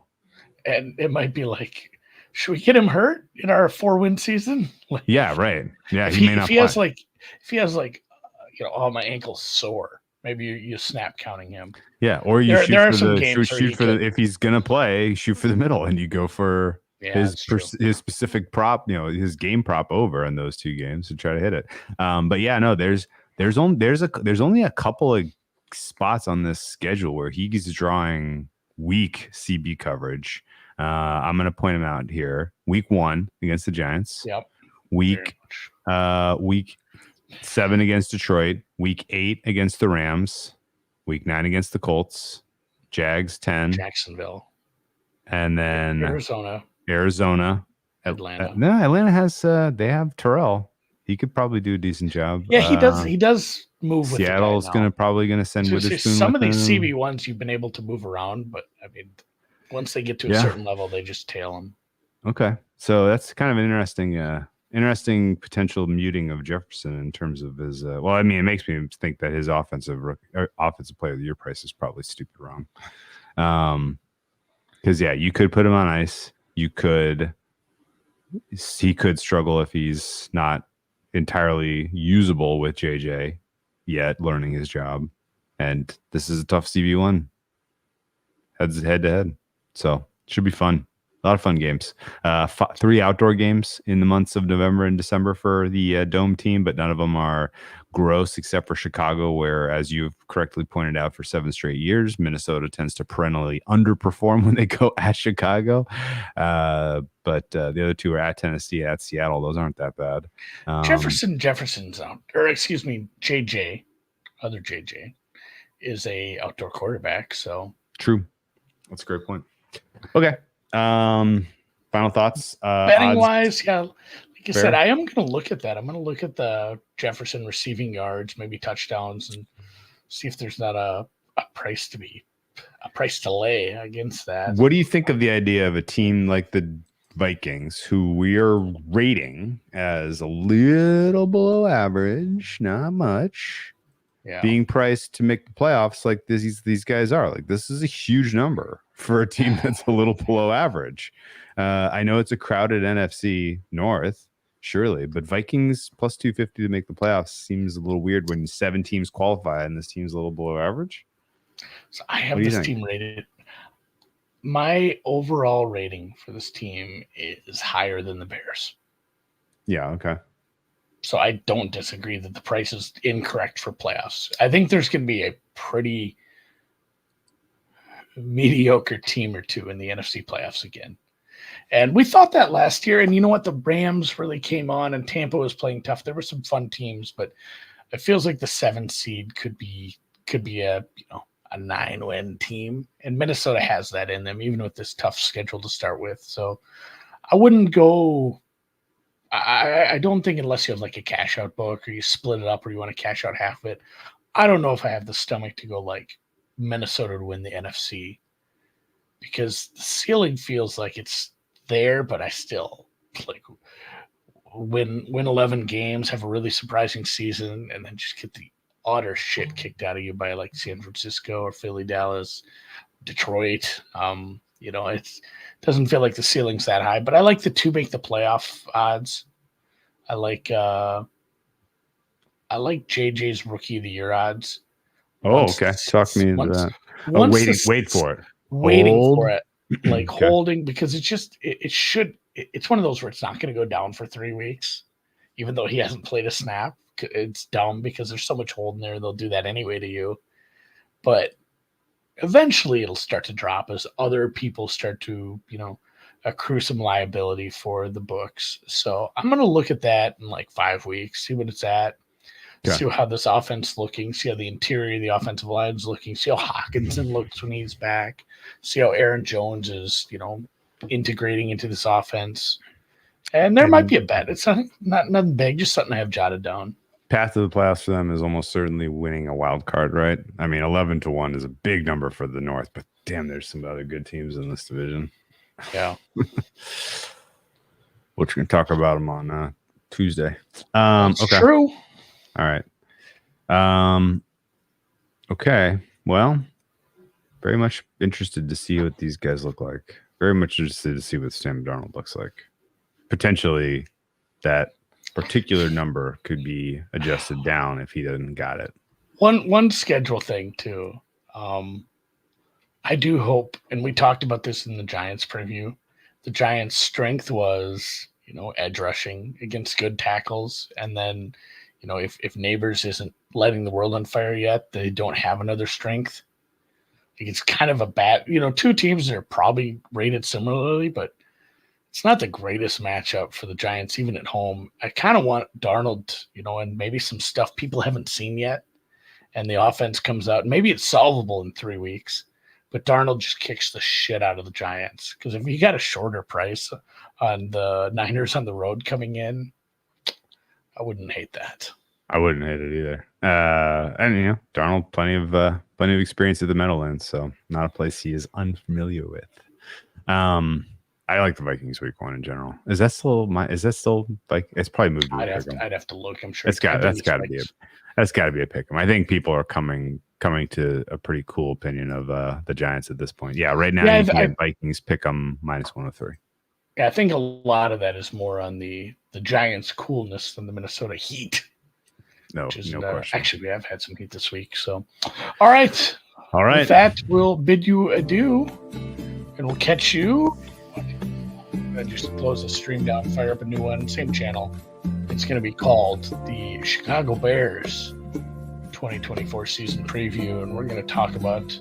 it might be like, should we get him hurt in our 4-win season? Yeah, right. Yeah, he may not. If he has like, oh, my ankle's sore. Maybe you snap counting him. Yeah, or you There are shoot for some the games shoot, where shoot he for the could. if he's gonna play, shoot for the middle, and you go for Yeah, that's true. his specific prop, his game prop over in those two games to try to hit it. But yeah, no, there's only a couple of spots on this schedule where he's drawing weak CB coverage. I'm gonna point him out here. Week 1 against the Giants. Yep. Week 7 against Detroit. Week 8 against the Rams. Week 9 against the Colts. Jags 10. Jacksonville. And then Arizona. Atlanta. No, Atlanta has they have Terrell. He could probably do a decent job. Yeah, he does move Seattle's with the guy probably gonna send Witherspoon. Some of with these him. CB ones you've been able to move around, but I mean, once they get to a certain level, they just tail them. Okay, so that's kind of an interesting potential muting of Jefferson in terms of his. Well, I mean, it makes me think that his offensive player of the year price is probably stupid wrong. Because you could put him on ice. He could struggle if he's not entirely usable with JJ yet, learning his job. And this is a tough CB1 head to head, so should be fun. A lot of fun games. 3 outdoor games in the months of November and December for the Dome team, but none of them are gross except for Chicago, where, as you've correctly pointed out, for 7 straight years, Minnesota tends to perennially underperform when they go at Chicago. But the other 2 are at Tennessee, at Seattle. Those aren't that bad. Jefferson's out, or excuse me, JJ, other JJ, is a outdoor quarterback. So true. That's a great point. Okay. Final thoughts. Betting wise, like I said, I am going to look at that. I'm going to look at the Jefferson receiving yards, maybe touchdowns, and see if there's not a price to lay against that. What do you think of the idea of a team like the Vikings, who we are rating as a little below average, not much, being priced to make the playoffs like these guys are? Like, this is a huge number for a team that's a little below average. I know it's a crowded NFC North, surely, but Vikings plus 250 to make the playoffs seems a little weird when 7 teams qualify and this team's a little below average. So I have this team rated. My overall rating for this team is higher than the Bears. Yeah, okay. So I don't disagree that the price is incorrect for playoffs. I think there's going to be a pretty mediocre team or two in the NFC playoffs again. And we thought that last year. And you know what? The Rams really came on and Tampa was playing tough. There were some fun teams, but it feels like the 7 seed could be a 9-win team. And Minnesota has that in them, even with this tough schedule to start with. So I wouldn't go. I don't think, unless you have like a cash out book or you split it up or you want to cash out half of it, I don't know if I have the stomach to go like Minnesota to win the NFC, because the ceiling feels like it's there, but I still like win 11 games, have a really surprising season, and then just get the utter shit kicked out of you by like San Francisco or Philly, Dallas, Detroit. It doesn't feel like the ceiling's that high, but I like the 2 make the playoff odds. I like JJ's rookie of the year odds. Okay. Talk to me into that. Wait for it. For it. Like holding, because it's one of those where it's not going to go down for 3 weeks, even though he hasn't played a snap. It's dumb because there's so much hold in there. They'll do that anyway to you. But eventually it'll start to drop as other people start to, accrue some liability for the books. So I'm going to look at that in like 5 weeks, see what it's at, see how this offense looking, see how the interior of the offensive line is looking, see how Hawkinson looks when he's back, see how Aaron Jones is, integrating into this offense. And there might be a bet. It's nothing big, just something I have jotted down. Path to the playoffs for them is almost certainly winning a wild card, right? I mean, 11-1 is a big number for the North, but damn, there's some other good teams in this division. Yeah. Which we're going to talk about them on Tuesday. Okay. True. All right. Okay. Well, very much interested to see what these guys look like. Very much interested to see what Sam Darnold looks like. Potentially that particular number could be adjusted down if he doesn't got it. One schedule thing too. I do hope, and we talked about this in the Giants preview. The Giants' strength was, edge rushing against good tackles, and then, if Neighbors isn't letting the world on fire yet, they don't have another strength. It's kind of a bad, two teams that are probably rated similarly, but it's not the greatest matchup for the Giants, even at home. I kind of want Darnold, and maybe some stuff people haven't seen yet, and the offense comes out. Maybe it's solvable in 3 weeks, but Darnold just kicks the shit out of the Giants. Because if you got a shorter price on the Niners on the road coming in, I wouldn't hate that. I wouldn't hate it either. And Darnold, plenty of experience at the Meadowlands, so not a place he is unfamiliar with. I like the Vikings week 1 in general. Is that still like it's probably moved? I'd have to look. I'm sure that's got to be a pick 'em. I think people are coming to a pretty cool opinion of the Giants at this point. Yeah, right now you can get Vikings pick 'em -103. Yeah, I think a lot of that is more on the Giants' coolness than the Minnesota Heat. No question. Actually, we have had some heat this week. So, all right. With that, we'll bid you adieu, and we'll catch you. I just close the stream down, fire up a new one, same channel. It's going to be called the Chicago Bears 2024 season preview, and we're going to talk about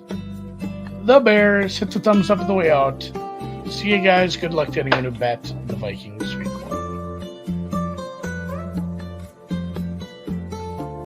the Bears. Hit the thumbs up on the way out. See you guys. Good luck to anyone who bet the Vikings week 1.